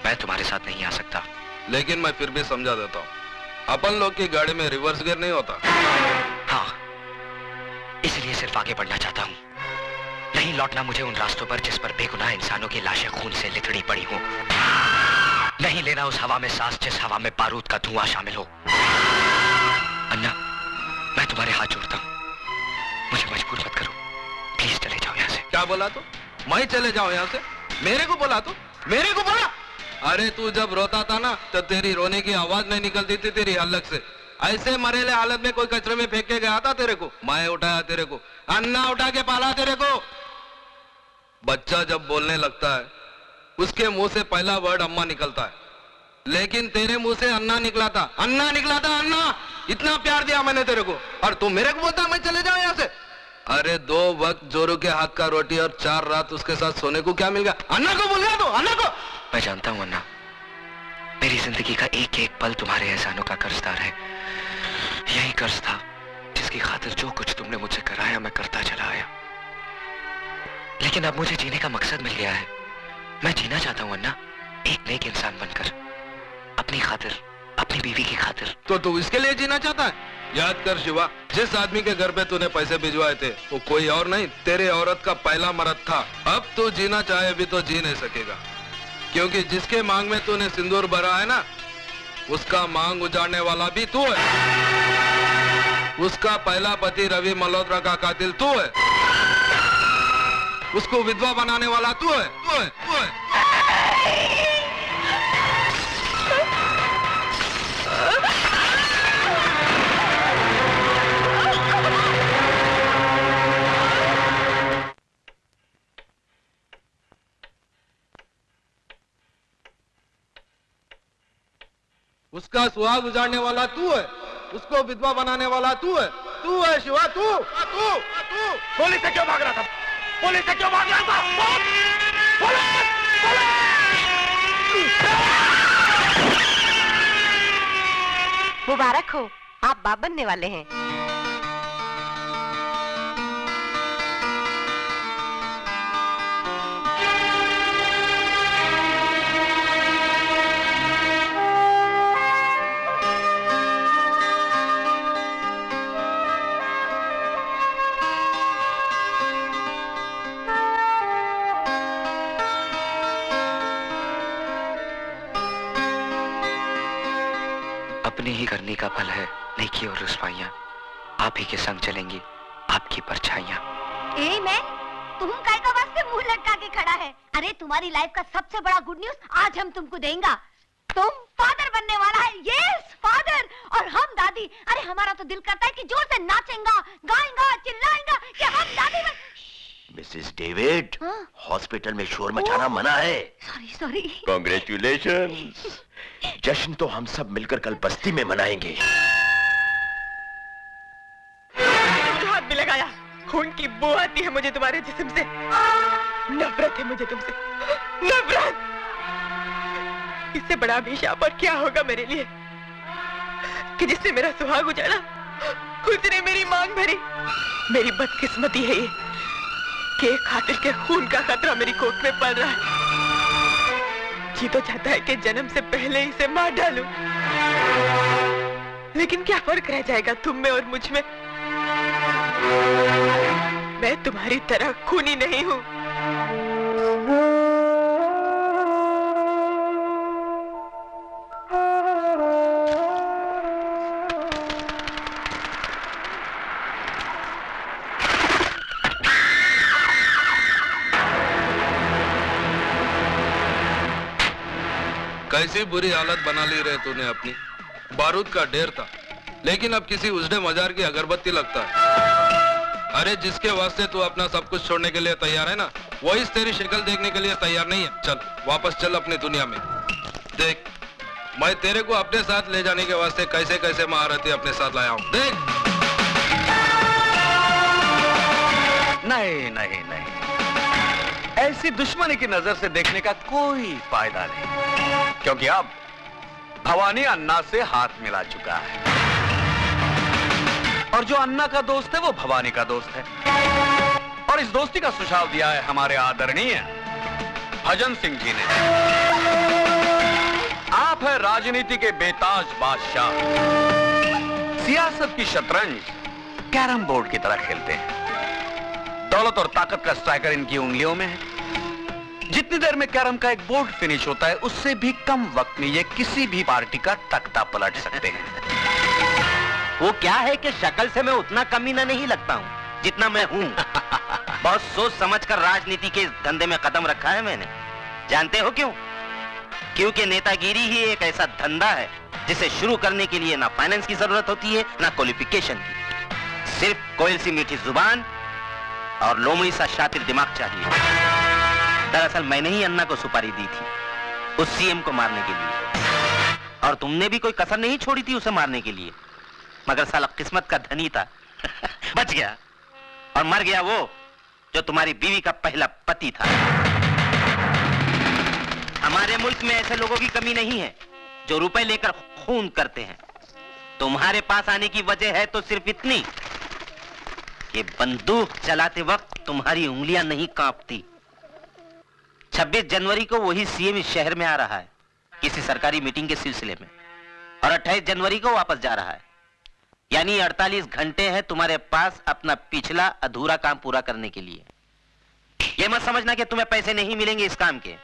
मैं तुम्हारे साथ नहीं आ सकता। लेकिन मैं फिर भी समझा देता हूँ, अपन लोग की गाड़ी में रिवर्स गियर नहीं होता। हाँ, इसलिए सिर्फ आगे बढ़ना चाहता हूँ, नहीं लौटना मुझे उन रास्तों पर जिस पर बेगुनाह इंसानों की लाशें खून से लिथड़ी पड़ी हों। नहीं लेना उस हवा में सांस जिस हवा में बारूद का धुआं शामिल हो। अन्ना, मैं तुम्हारे हाथ जोड़ता हूँ, मुझे मजबूर मत करो, प्लीज चले जाओ यहाँ से। क्या बोला तू? मैं चले जाऊं यहाँ से? मेरे को बोला तू? मेरे को बोला? अरे तू जब रोता था ना, तो तेरी रोने की आवाज नहीं निकलती थी तेरी हलक से। ऐसे मरेले हालत में कोई कचरे में फेंक के गया था तेरे को? मैं उठाया तेरे को, अन्ना उठा के पाला तेरे को। बच्चा जब बोलने लगता है, उसके मुंह से पहला वर्ड अम्मा निकलता है, लेकिन तेरे मुंह से अन्ना निकला था, अन्ना निकला था, अन्ना। इतना प्यार दिया मैंने तेरे को, और तू मेरे को बोलता मैं चले जाऊं यहाँ से? अरे 2 वक्त जोरू के हाथ का रोटी और 4 रात उसके साथ सोने को क्या मिल गया? अन्ना को भूल गया तू? अन्ना को? मैं जानता हूं अन्ना, मेरी जिंदगी का एक एक पल तुम्हारे एहसानों का कर्जदार है। यही कर्ज था जिसकी खातिर जो कुछ तुमने मुझसे कराया मैं करता चला आया। लेकिन अब मुझे जीने का मकसद मिल गया है। मैं जीना चाहता हूं अन्ना, एक नेक इंसान बनकर, अपनी खातिर, अपनी बीवी की खातिर। तो तू इसके लिए जीना चाहता है? याद कर शिवा, जिस आदमी के घर पे तूने पैसे भिजवाए थे वो कोई और नहीं, तेरे औरत का पहला मर्द था। अब तू जीना चाहे भी तो जी नहीं सकेगा, क्योंकि जिसके मांग में तूने सिंदूर भरा है ना, उसका मांग उजाड़ने वाला भी तू है। उसका पहला पति रवि मल्होत्रा का कातिल तू है, उसको विधवा बनाने वाला तू है, तू है, तू है। उसका सुहाग उजाड़ने वाला तू है, उसको विधवा बनाने वाला तू है शिवा, तू। पुलिस से क्यों भाग रहा था? पुलिस से क्यों भाग रहा था? पुलिस! मुबारक हो, आप बाप बनने वाले हैं। करनी ही करनी का फल है नेकी और रुसवाइयां। आप ही के संग चलेंगी आपकी परछाइयां। ए मैन, तुम काय का वास्ते मुंह लटका के खड़ा है? अरे तुम्हारी लाइफ का सबसे बड़ा गुड न्यूज आज हम तुमको देंगे। तुम फादर बनने वाला है। यस फादर, और हम दादी। अरे हमारा तो दिल करता है कि जोर से नाचेंगा, गाएंगा, चिल्लाएंगा कि हम दादी बन। मिसेस डेविड, हॉस्पिटल में शोर मचाना मना है। Sorry sorry. कॉन्ग्रेचुलेशंस। जश्न तो हम सब मिलकर कल बस्ती में मनाएंगे। हाथ भी लगाया, खून की बू आती है मुझे तुम्हारे जिस्म से। नफरत है मुझे तुमसे, नफरत। इससे बड़ा अभिशाप और क्या होगा मेरे लिए कि जिससे मेरा सुहाग उजाड़ा उसने मेरी मांग भरी। मेरी बदकिस्मती है ये कि एक खातिर के खून का खतरा मेरी कोख में पड़ रहा है। जी तो चाहता है कि जन्म से पहले इसे मार डालूं, लेकिन क्या फर्क रह जाएगा तुम में और मुझ में? मैं तुम्हारी तरह खूनी नहीं हूं। कैसी बुरी हालत बना ली रे तूने अपनी। बारूद का ढेर था, लेकिन अब किसी उजड़े मजार की अगरबत्ती लगता है। अरे जिसके वास्ते तू अपना सब कुछ छोड़ने के लिए तैयार है ना, वही तेरी शक्ल देखने के लिए तैयार नहीं है। चल वापस चल अपनी दुनिया में। देख, मैं तेरे को अपने साथ ले जाने के वास्ते कैसे कैसे महारथी अपने साथ लाया हूँ। देख। नहीं नहीं नहीं, ऐसी दुश्मनी की नजर से देखने का कोई फायदा नहीं, क्योंकि अब भवानी अन्ना से हाथ मिला चुका है, और जो अन्ना का दोस्त है वो भवानी का दोस्त है। और इस दोस्ती का सुझाव दिया है हमारे आदरणीय भजन सिंह जी ने। आप है राजनीति के बेताज बादशाह, सियासत की शतरंज कैरम बोर्ड की तरह खेलते हैं। दौलत और ताकत का स्ट्राइकर इनकी उंगलियों में है। जितनी देर में कैरम का एक बोर्ड फिनिश होता है, उससे भी कम वक्त में ये किसी भी पार्टी का तख्ता पलट सकते हैं। वो क्या है कि शक्ल से मैं उतना कमीना नहीं लगता हूँ जितना मैं हूँ। बहुत सोच समझकर राजनीति के इस धंधे में कदम रखा है मैंने। जानते हो क्यों? क्योंकि नेतागिरी ही एक ऐसा धंधा है जिसे शुरू करने के लिए ना फाइनेंस की जरूरत होती है ना क्वालिफिकेशन की। सिर्फ कोयल सी मीठी जुबान और लोमड़ी सा शातिर दिमाग चाहिए। दरअसल मैंने ही अन्ना को सुपारी दी थी उस सीएम को मारने के लिए, और तुमने भी कोई कसर नहीं छोड़ी थी उसे मारने के लिए। मगर साला किस्मत का धनी था बच गया, और मर गया वो जो तुम्हारी बीवी का पहला पति था। हमारे मुल्क में ऐसे लोगों की कमी नहीं है जो रुपए लेकर खून करते हैं। तुम्हारे पास आने की वजह है तो सिर्फ इतनी कि बंदूक चलाते वक्त तुम्हारी उंगलियां नहीं कांपती। 26 जनवरी को वही सीएम इस शहर में आ रहा है किसी सरकारी मीटिंग के सिलसिले में, और 28 जनवरी को वापस जा रहा है। यानी 48 घंटे हैं तुम्हारे पास अपना पिछला अधूरा काम पूरा करने के लिए। यह मत समझना कि तुम्हें पैसे नहीं मिलेंगे इस काम के।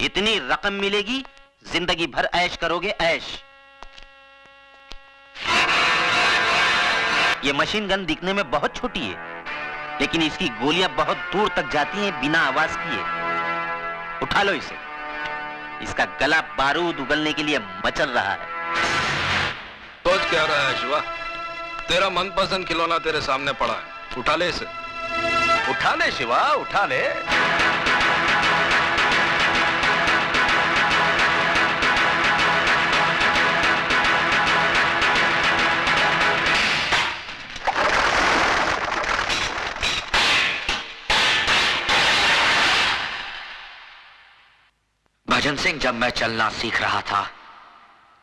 इतनी रकम मिलेगी, जिंदगी भर ऐश करोगे, ऐश। ये मशीन गन दिखने में बहुत छोटी है, लेकिन इसकी गोलियां बहुत दूर तक जाती हैं बिना आवाज किए। उठा लो इसे, इसका गला बारूद उगलने के लिए मचल रहा है। सोच क्या रहा है शिवा? तेरा मनपसंद खिलौना तेरे सामने पड़ा है, उठा ले इसे। उठा ले शिवा, उठा ले। भजन सिंह, जब मैं चलना सीख रहा था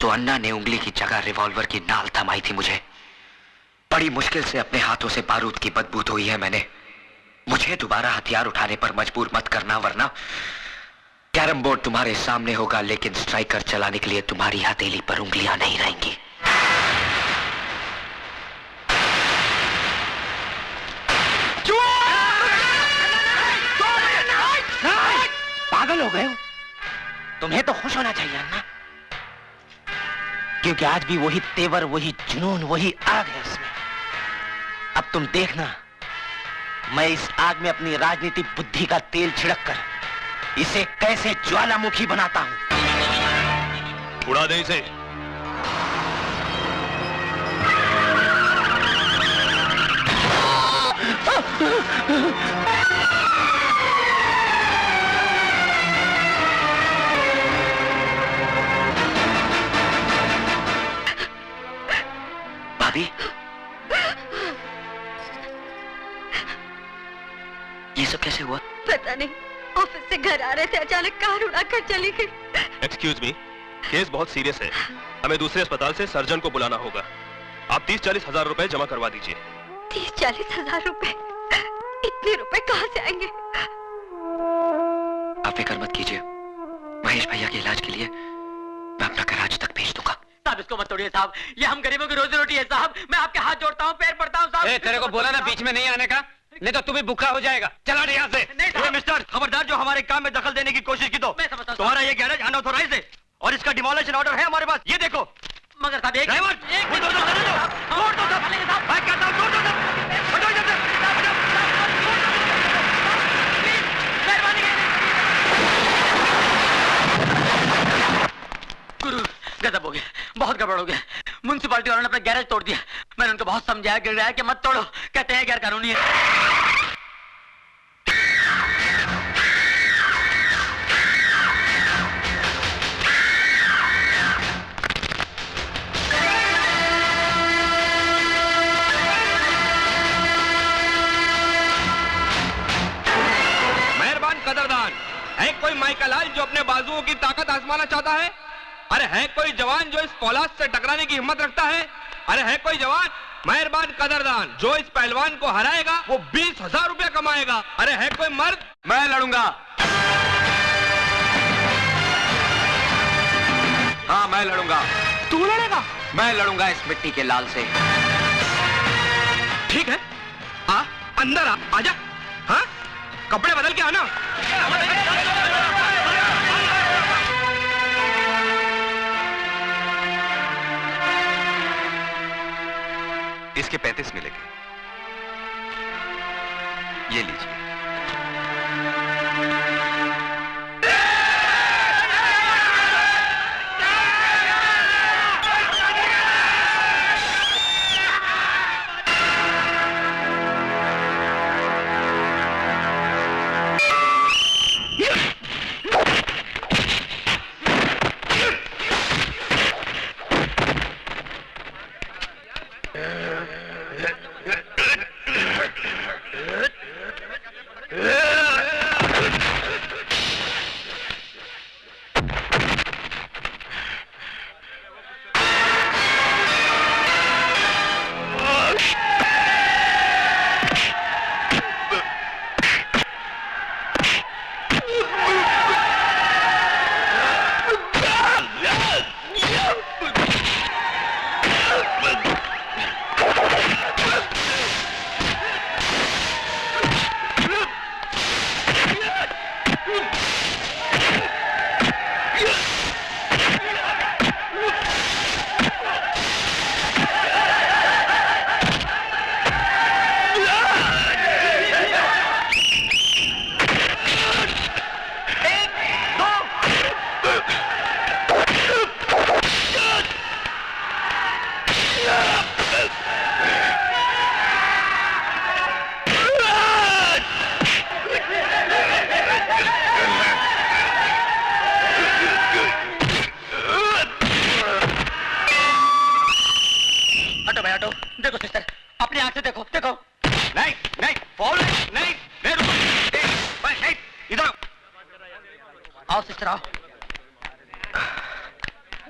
तो अन्ना ने उंगली की जगह रिवॉल्वर की नाल थमाई थी मुझे। बड़ी मुश्किल से अपने हाथों से बारूद की बदबू धोई है मैंने। मुझे दोबारा हथियार उठाने पर मजबूर मत करना, वरना कैरम बोर्ड तुम्हारे सामने होगा, लेकिन स्ट्राइकर चलाने के लिए तुम्हारी हथेली पर उंगलियां नहीं रहेंगी। पागल हो गए हो? तुम्हें तो खुश होना चाहिए अन्ना। क्योंकि आज भी वही तेवर, वही जुनून, वही आग है इसमें। अब तुम देखना, मैं इस आग में अपनी राजनीतिक बुद्धि का तेल छिड़ककर इसे कैसे ज्वालामुखी बनाता हूं। उड़ा दे इसे। भाभी, ये सब कैसे हुआ? पता नहीं, ऑफिस से घर आ रहे थे, अचानक कार उड़ाकर चली गई। एक्सक्यूज मी, केस बहुत सीरियस है, हमें दूसरे अस्पताल से सर्जन को बुलाना होगा। आप 30-40 हजार रुपए जमा करवा दीजिए। 30-40 हजार रुपए? इतने रुपए कहाँ से आएंगे? आप फिक्र मत कीजिए, महेश भैया के इलाज के लिए मैं अपना कराची तक भेज दूंगा। साहब इसको मत तोड़िए साहब, ये हम गरीबों की रोजी रोटी है साहब। मैं आपके हाथ जोड़ता हूँ, पैर पड़ता हूँ साहब। तेरे को बोला ना बीच में नहीं आने का, नहीं तो तू भी भूखा हो जाएगा। चला नहीं यहाँ से। मिस्टर, खबरदार जो हमारे काम में दखल देने की कोशिश की तो तुम्हारा ये गैरेज अनऑथोराइज है और इसका डिमोलिशन ऑर्डर है हमारे पास, ये देखो। मगर साहब एक ड्राइवर गुरु, गजब हो गया, बहुत गड़बड़ हो गया। म्युनिसिपालिटी वालों ने अपना गैरेज तोड़ दिया। मैंने उनको बहुत समझाया, गिराया कि मत तोड़ो, कहते हैं गैर कानूनी है। कदरदान है कोई माइकलाल जो अपने बाजुओं की ताकत आजमाना चाहता है? अरे है कोई जवान जो इस फौलाद से टकराने की हिम्मत रखता है? अरे है कोई जवान? मेहरबान कदरदान जो इस पहलवान को हराएगा वो 20,000 रुपया कमाएगा। अरे है कोई मर्द? मैं लड़ूंगा। हाँ मैं लड़ूंगा। तू लड़ेगा? मैं लड़ूंगा इस मिट्टी के लाल से। ठीक है, आ अंदर आ, आजा। हाँ, कपड़े बदल के आना। इसके 35 मिलेंगे, ये लीजिए।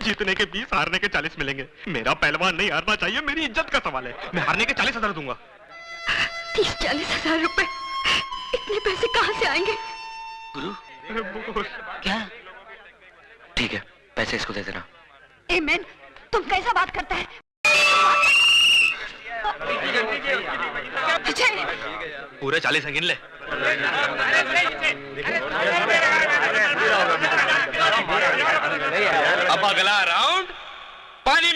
जीतने के 20, हारने के 40 मिलेंगे। मेरा पहलवान नहीं हारना चाहिए, मेरी इज्जत का सवाल है। मैं हारने के 40,000 दूंगा। 30-40 हजार रुपए? इतने पैसे कहाँ से आएंगे? गुरु क्या? ठीक है, पैसे इसको दे देना। एमेन, तुम कैसा बात करता है? पूरे 40 गिन ले। अब अगला राउंड पानी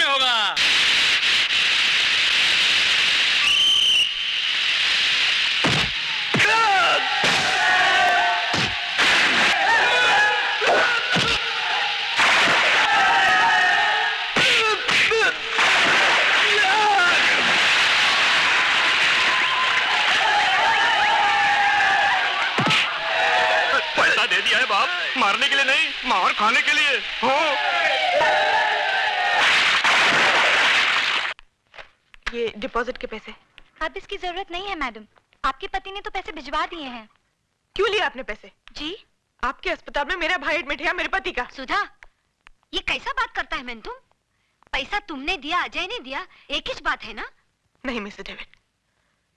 साहब, मारने के लिए नहीं, मार खाने के लिए। हो ये डिपॉजिट के पैसे। अब इसकी जरूरत नहीं है मैडम, आपके पति ने तो पैसे भिजवा दिए हैं। क्यों लिया आपने पैसे? जी, आपके अस्पताल में मेरा भाई एडमिट है, मेरे पति का। सुधा, ये कैसा बात करता है मैन तुम? पैसा तुमने दिया, अजय ने दिया, एक ही बात है ना? नहीं मिस्टर डेविड,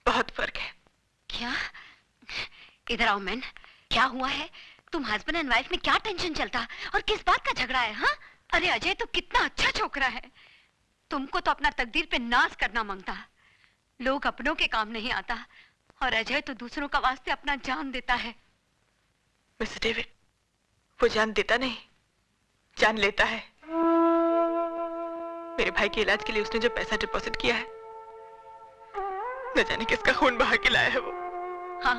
बहुत फर्क है। क्या? इधर आओ मैन, क्या हुआ है? तुम हस्बैंड एंड वाइफ में क्या टेंशन चलता और किस बात का झगड़ा है? हाँ, अरे अजय तो कितना अच्छा छोकरा है, तुमको तो अपना तकदीर पे नाज करना मांगता। लोग अपनों के काम नहीं आता और अजय तो दूसरों का वास्ते अपना जान देता है। मिस्टर डेविड, वो जान देता नहीं, जान लेता है। मेरे भाई के इलाज के लिए उसने जो पैसा डिपॉजिट किया है, न जाने किसका खून बहा के लाया है वो। हाँ,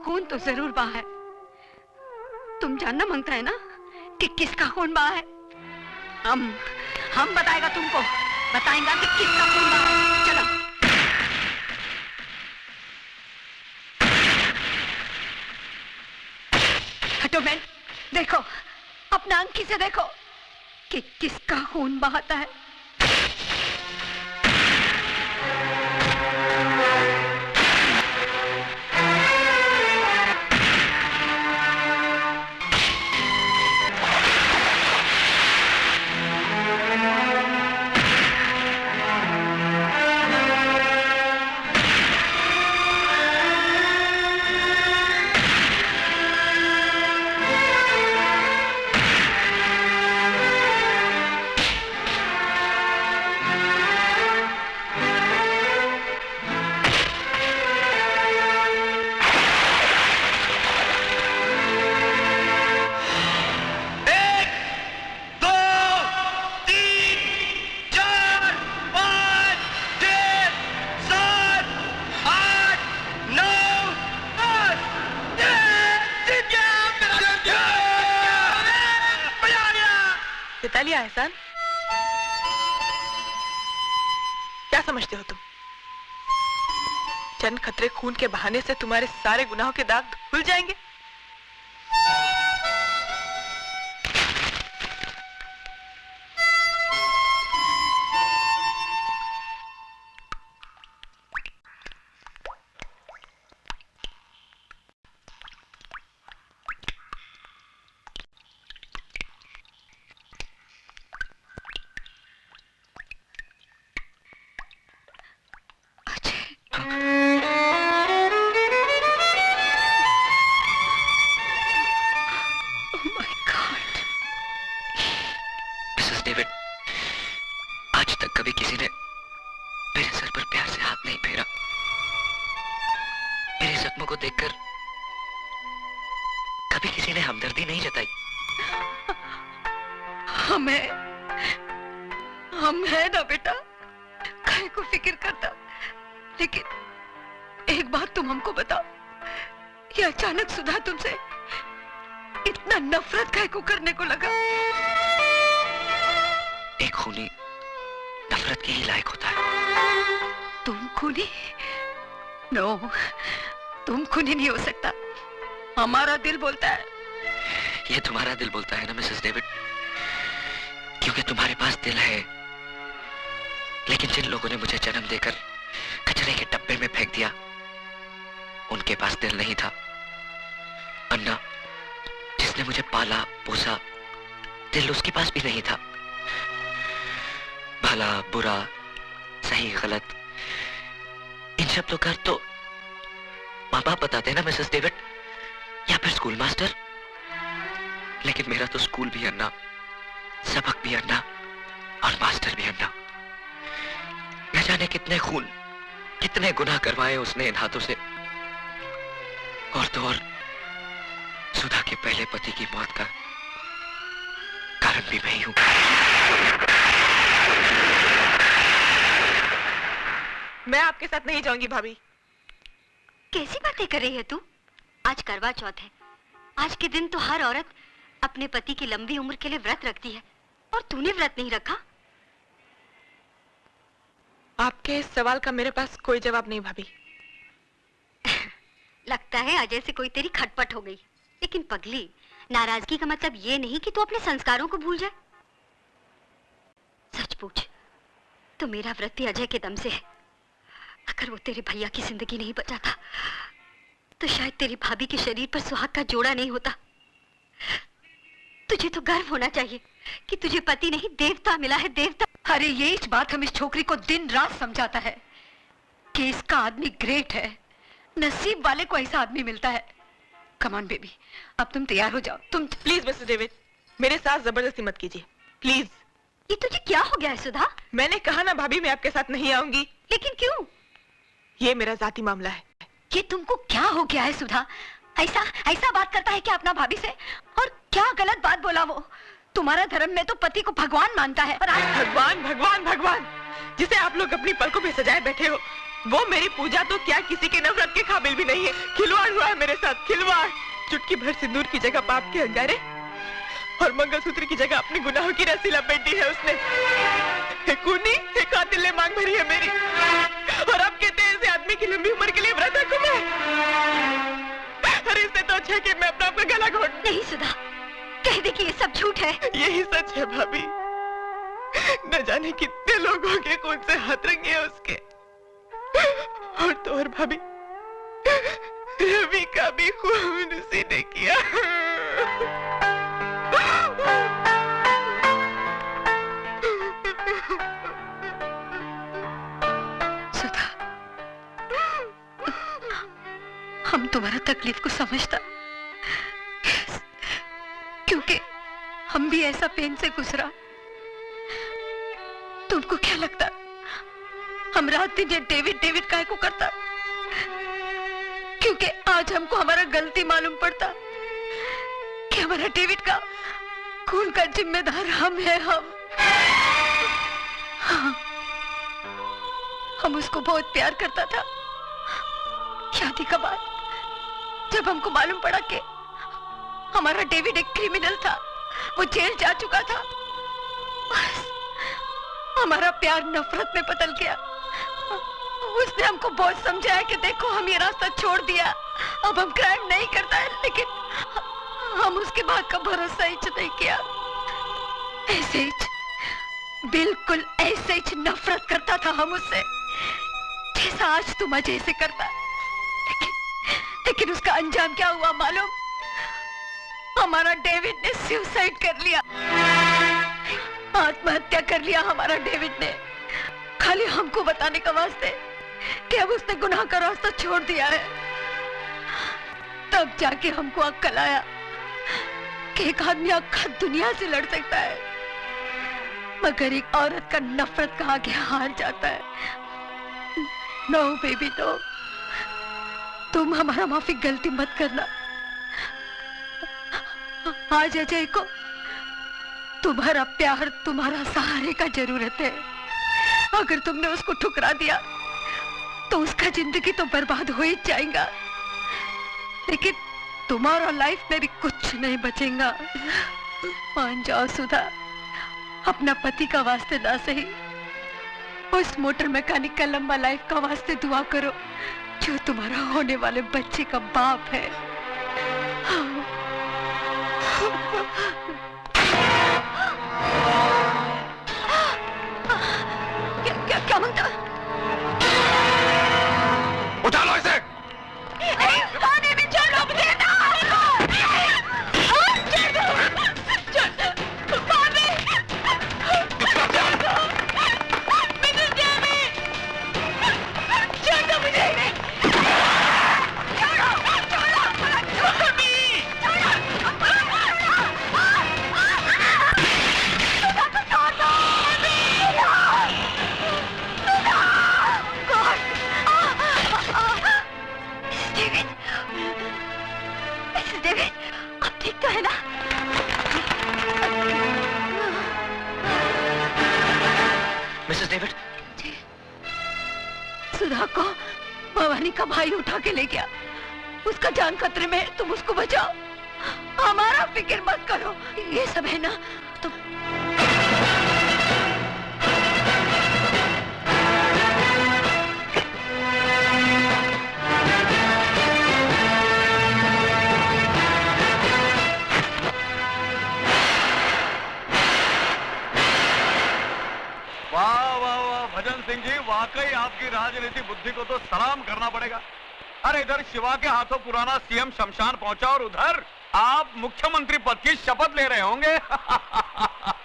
खून तो जरूर बहा है। तुम जानना मांगता है ना कि किसका खून बहा है? हम बताएगा तुमको, बताएगा कि किसका खून बहा है। चलो। हटो मैन, देखो, अपना आंखी से देखो कि किसका खून बहाता है। लिया एहसान, क्या समझते हो तुम? चंद खतरे खून के बहाने से तुम्हारे सारे गुनाहों के दाग धुल जाएंगे? हम है ना बेटा, काहे को फिक्र करता। लेकिन एक बात तुम हमको बताओ, ये अचानक सुधा तुमसे इतना नफरत काहे को करने को लगा? एक खूनी नफरत के ही लायक होता है। तुम खूनी? नो, तुम खूनी नहीं हो सकता, हमारा दिल बोलता है। ये तुम्हारा दिल बोलता है ना मिसेस डेविड, क्योंकि तुम्हारे पास दिल है, लेकिन जिन लोगों ने मुझे जन्म देकर कचरे के डब्बे में फेंक दिया, उनके पास दिल नहीं था। अन्ना, जिसने मुझे पाला पोसा, दिल उसके पास भी नहीं था। भला बुरा, सही गलत, इन शब्दों का तो माँ बाप बताते ना मिसेस डेविड, या फिर स्कूल मास्टर। लेकिन मेरा तो स्कूल भी अन्ना, सबक भी अन्ना और मास्टर भी अन्ना। न जाने कितने खून, कितने गुनाह करवाए उसने इन हाथों से। और तो और सुधा के पहले पति की मौत का कारण भी मैं ही हूं। मैं आपके साथ नहीं जाऊंगी भाभी। कैसी बातें कर रही है तू? आज करवा चौथ है, आज के दिन तो हर औरत अपने पति की लंबी उम्र के लिए व्रत रखती है, और तूने व्रत नहीं रखा। आपके इस सवाल का मेरे पास कोई जवाब नहीं भाभी। लगता है अजय से कोई तेरी खटपट हो गई। लेकिन पगली, नाराजगी का मतलब ये नहीं कि तू अपने संस्कारों को भूल जाए। सच पूछ, तो मेरा व्रत भी अजय के दम से है। अगर वो तेरे भैया की जिंदगी नहीं बचाता तो शायद तेरी भाभी के शरीर पर सुहाग का जोड़ा नहीं होता। तुझे तो गर्व होना चाहिए कि तुझे पति नहीं देवता मिला है, देवता। अरे ये इस बात हम इस छोकरी को दिन रात समझाता है कि इसका आदमी ग्रेट है, नसीब वाले को ऐसा आदमी मिलता है। कम ऑन बेबी, अब तुम तैयार हो जाओ। तुम प्लीज मिस्टर डेविड, मेरे साथ जबरदस्ती मत कीजिए प्लीज। ये तुझे क्या हो गया है सुधा? मैंने कहा ना भाभी, मैं आपके साथ नहीं आऊंगी। लेकिन क्यों? ये मेरा जाती मामला है। ये तुमको क्या हो गया है सुधा? ऐसा ऐसा बात करता है क्या अपना भाभी से? और क्या गलत बात बोला वो? तुम्हारा धर्म में तो पति को भगवान मानता है। और आज भगवान भगवान भगवान जिसे आप लोग अपनी पलकों पे सजाए बैठे हो, वो मेरी पूजा तो क्या किसी के नफरत के काबिल भी नहीं है। खिलवाड़ हुआ है मेरे साथ, खिलवाड़। चुटकी भर सिंदूर की जगह पाप के अंगारे और मंगलसूत्र की जगह अपने गुनाहों की रस्सी लपेट दी है उसने। खूनी कातिल ने मांग भरी है मेरी, और अब कहते हैं ऐसे आदमी की लंबी उम्र के लिए व्रत रखूं मैं। अरे इससे तो अच्छा है कि मैं अपना आपका गला घोट। नहीं सुधा, कह दे कि ये सब झूठ है। यही सच है भाभी। न जाने कितने लोगों के खून से हाथ रंगे हैं उसके। और तो और भाभी, रवि का भी खून उसी ने किया। सुधा, हम तुम्हारा तकलीफ को समझता, क्योंकि हम भी ऐसा पेन से गुजरा। तुमको क्या लगता हम रात दिन ये डेविड डेविड काहे को करता? क्योंकि आज हमको हमारा गलती मालूम पड़ता कि हमारा डेविड का खून का जिम्मेदार हम है। हम उसको बहुत प्यार करता था। शादी के बाद जब हमको मालूम पड़ा कि हमारा डेविड एक क्रिमिनल था, वो जेल जा चुका था, बस हमारा प्यार नफरत में बदल गया। उसने हमको बहुत समझाया कि देखो हम ये रास्ता छोड़ दिया, अब हम क्राइम नहीं करता है, लेकिन हम उसके बाद का भरोसा ही नहीं किया। ऐसे ही, बिल्कुल ऐसे ही नफरत करता था हम उससे, जैसा आज तुम अजय से करता। लेकिन उसका अंजाम क्या हुआ मालूम? हमारा डेविड ने सुसाइड कर लिया, आत्महत्या कर लिया हमारा डेविड ने, खाली हमको बताने का वास्ते कि अब उसने गुनाह का रास्ता छोड़ दिया है। तब जाके हमको अक्ल आया कि एक आदमी आखा दुनिया से लड़ सकता है, मगर एक औरत का नफरत का आगे हार जाता है। नो बेबी नो, तुम हमारा माफी गलती मत करना। आज अजय को तुम्हारा प्यार, तुम्हारा सहारे का जरूरत है। अगर तुमने उसको ठुकरा दिया तो उसका जिंदगी तो बर्बाद हो ही जाएगा, लेकिन तुम्हारा लाइफ में भी कुछ नहीं बचेगा। मान जाओ सुधा, अपना पति का वास्ते ना सही, उस मोटर मैकेनिक का लंबा लाइफ का वास्ते दुआ करो जो तुम्हारा होने वाले बच्चे का बाप है। क्या मांगता? उठा लो इसे। खाने में छोड़ो मुझे ना। मिसेस डेविड, सुधा को भवानी का भाई उठा के ले गया, उसका जान खतरे में है, तुम उसको बचाओ, हमारा फिक्र मत करो। ये सब है ना तो सिंह जी, वाकई आपकी राजनीति बुद्धि को तो सलाम करना पड़ेगा। अरे इधर शिवा के हाथों पुराना सीएम शमशान पहुंचा और उधर आप मुख्यमंत्री पद की शपथ ले रहे होंगे।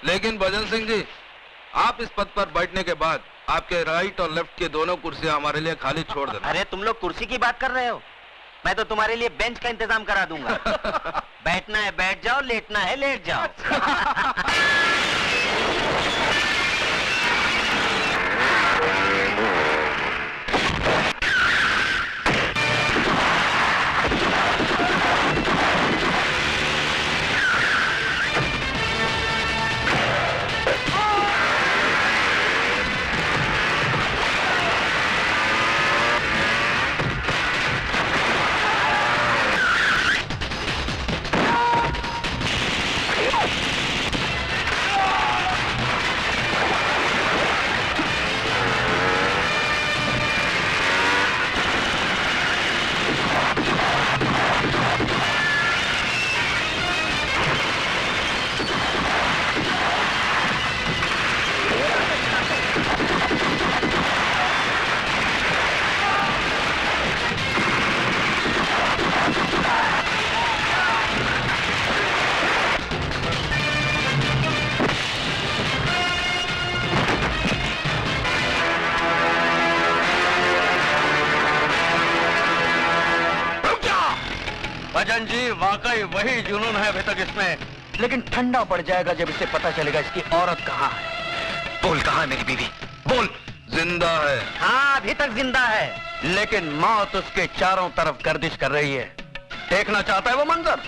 लेकिन भजन सिंह जी, आप इस पद पर बैठने के बाद आपके राइट और लेफ्ट की दोनों कुर्सियां हमारे लिए खाली छोड़ देना। अरे तुम लोग कुर्सी की बात कर रहे हो, मैं तो तुम्हारे लिए बेंच का इंतजाम करा दूंगा। बैठना है बैठ जाओ, लेटना है लेट जाओ। भजन जी, वाकई वही जुनून है अभी तक इसमें, लेकिन ठंडा पड़ जाएगा जब इसे पता चलेगा इसकी औरत कहाँ है। बोल, कहाँ है मेरी बीवी? बोल। जिंदा है। हाँ, अभी तक जिंदा है, लेकिन मौत उसके चारों तरफ गर्दिश कर रही है। देखना चाहता है वो मंजर।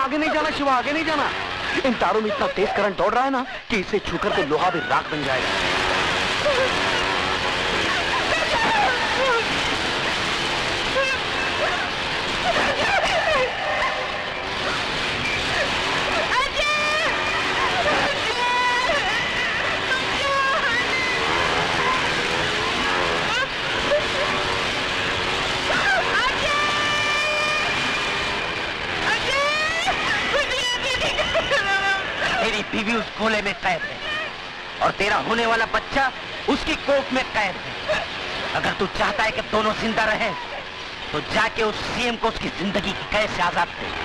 आगे नहीं जाना शिवा, आगे नहीं जाना। इन तारों में इतना तेज करंट दौड़ रहा है ना कि इसे छूकर तो लोहा भी राख बन जाएगा। तेरी बीवी उस गोले में कैद है और तेरा होने वाला बच्चा उसकी कोख में कैद है। अगर तू चाहता है कि दोनों जिंदा रहें, तो जाके उस सीएम को उसकी जिंदगी की कैद से आजाद कर।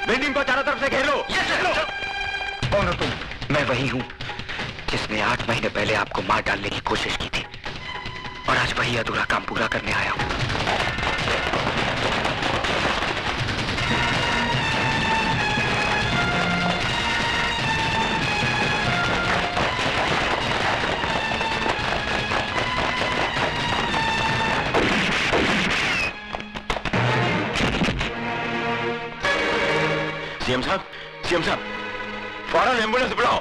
बिल्डिंग को चारों तरफ से घेर लो। कौन हो तुम? मैं वही हूँ जिसने 8 महीने पहले आपको मार डालने की कोशिश की थी, और आज वही अधूरा काम पूरा करने आया हूँ। सीएम साहब, फौरन एम्बुलेंस बुलाओ।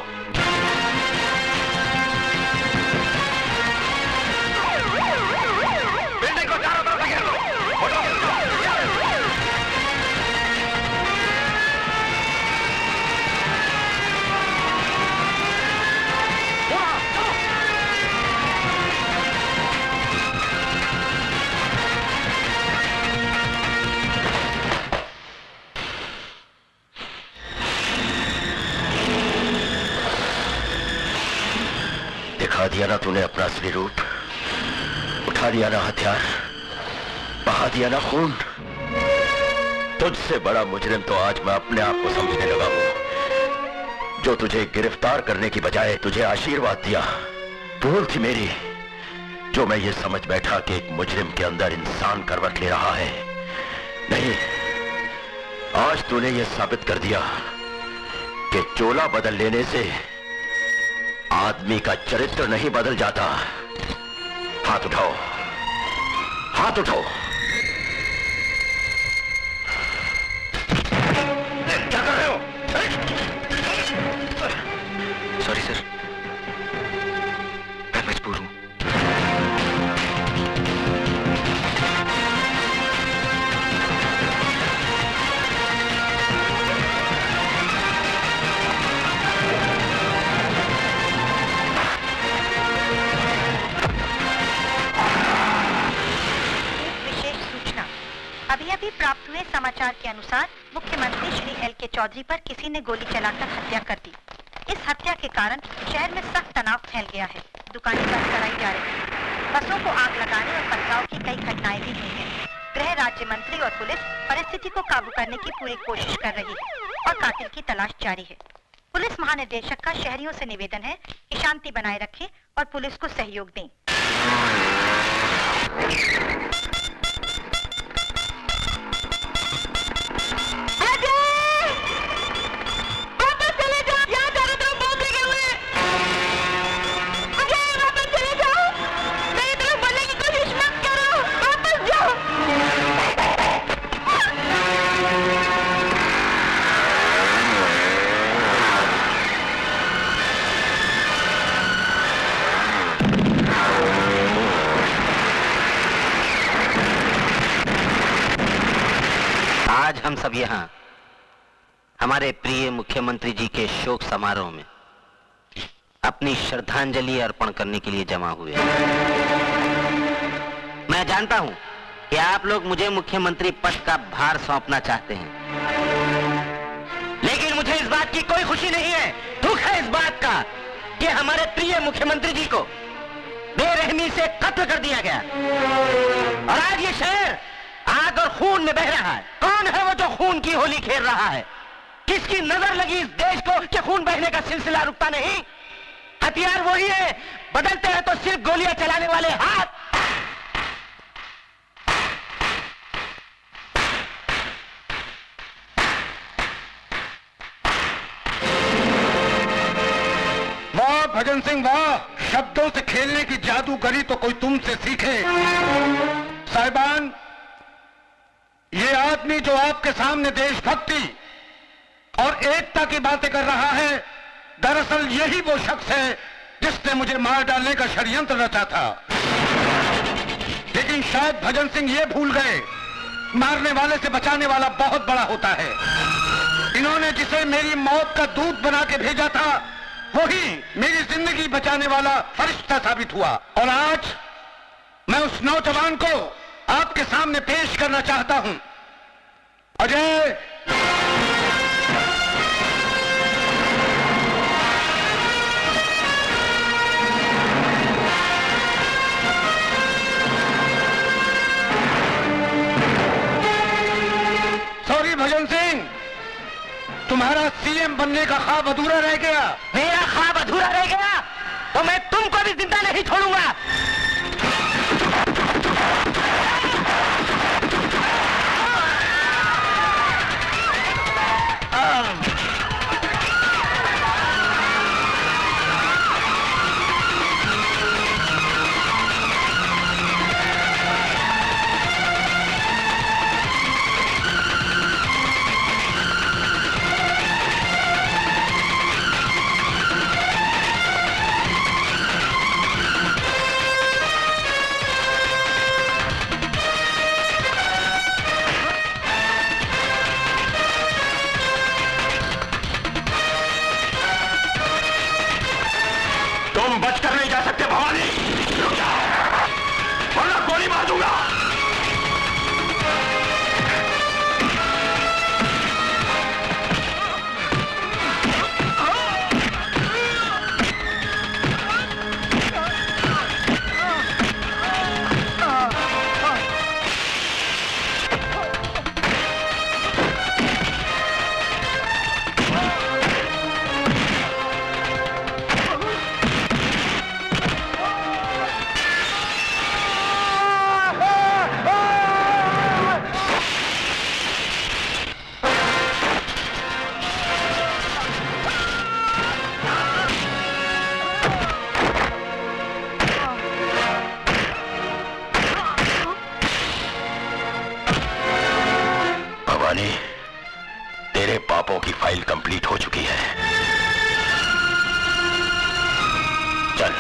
बिल्डिंग को चारों तरफ से घेर लो। दिखा दिया ना तूने अपना असली रूप, उठा लिया ना हथियार, बहा दिया ना खून। तुझसे बड़ा मुजरिम तो आज मैं अपने आप को समझने लगा हूं, जो तुझे गिरफ्तार करने की बजाय तुझे आशीर्वाद दिया। भूल थी मेरी जो मैं ये समझ बैठा कि एक मुजरिम के अंदर इंसान करवट ले रहा है। नहीं, आज तूने ये साबित कर दिया कि चोला बदल लेने से आदमी का चरित्र नहीं बदल जाता। हाथ उठाओ, हाथ उठाओ। क्या कर रहे हो? सॉरी सर, मैं मजबूर हूं। अभी प्राप्त हुए समाचार के अनुसार मुख्यमंत्री श्री एल.के. चौधरी पर किसी ने गोली चलाकर हत्या कर दी। इस हत्या के कारण शहर में सख्त तनाव फैल गया है। दुकानें बंद कराई जा रही हैं। बसों को आग लगाने और पथराव की कई घटनाएं भी हुई हैं। गृह राज्य मंत्री और पुलिस परिस्थिति को काबू करने की पूरी कोशिश कर रही है और कातिल की तलाश जारी है। पुलिस महानिदेशक का शहरियों से निवेदन है कि शांति बनाए रखें और पुलिस को सहयोग दें। आज हम सब यहाँ हमारे प्रिय मुख्यमंत्री जी के शोक समारोह में अपनी श्रद्धांजलि अर्पण करने के लिए जमा हुए हैं। मैं जानता हूं कि आप लोग मुझे मुख्यमंत्री पद का भार सौंपना चाहते हैं, लेकिन मुझे इस बात की कोई खुशी नहीं है। दुख है इस बात का कि हमारे प्रिय मुख्यमंत्री जी को बेरहमी से कत्ल कर दिया गया और आज ये शहर आग और खून में बह रहा है। कौन है वो जो खून की होली खेल रहा है? किसकी नजर लगी इस देश को कि खून बहने का सिलसिला रुकता नहीं? हथियार वही है, बदलते हैं तो सिर्फ गोलियां चलाने वाले हाथ। वाह भजन सिंह वाह, शब्दों से खेलने की जादूगरी तो कोई तुमसे सीखे। साहिबान, ये आदमी जो आपके सामने देशभक्ति और एकता की बातें कर रहा है, दरअसल यही वो शख्स है जिसने मुझे मार डालने का षड्यंत्र रचा था। लेकिन शायद भजन सिंह ये भूल गए, मारने वाले से बचाने वाला बहुत बड़ा होता है। इन्होंने जिसे मेरी मौत का दूत बना के भेजा था, वही मेरी जिंदगी बचाने वाला फरिश्ता साबित हुआ। और आज मैं उस नौजवान को आपके सामने पेश करना चाहता हूं। अजय, सॉरी भजन सिंह, तुम्हारा सीएम बनने का ख्वाब अधूरा रह गया। मेरा ख्वाब अधूरा रह गया तो मैं तुमको भी जिंदा नहीं छोड़ूंगा। तुम बचकर नहीं जा सकते भवानी, वरना गोली मार दूंगा। शिवानी, तेरे पापों की फाइल कंप्लीट हो चुकी है। चल।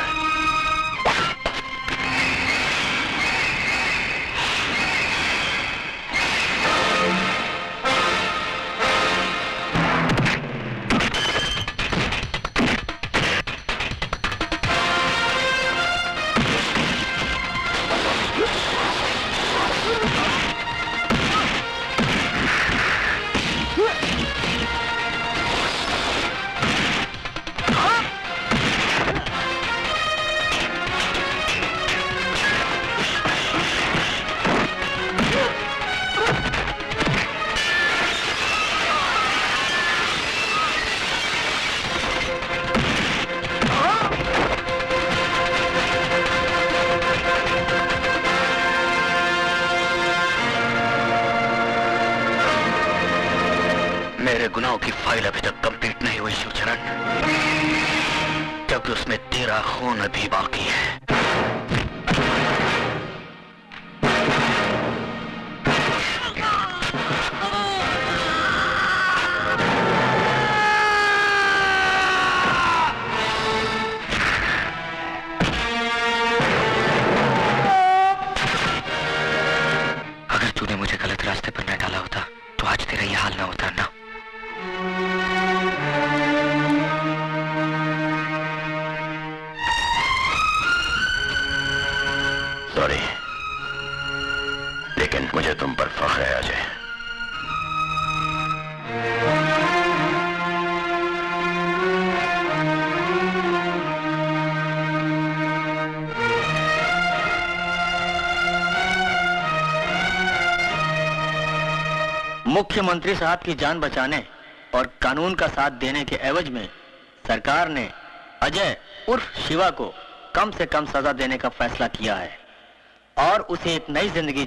मेरे गुनाहों की फाइल अभी तक कंप्लीट नहीं हुई शिवचरण, क्योंकि उसमें तेरा खून अभी बाकी है। अगर तूने मुझे गलत रास्ते पर न डाला होता तो आज तेरा यह हाल ना होता ना। सॉरी, लेकिन मुझे तुम पर फख्र है अजय। मुख्यमंत्री साहब की जान बचाने और कानून का साथ देने के एवज में सरकार ने अजय उर्फ शिवा को कम से कम सजा देने का फैसला किया है और उसे एक नई जिंदगी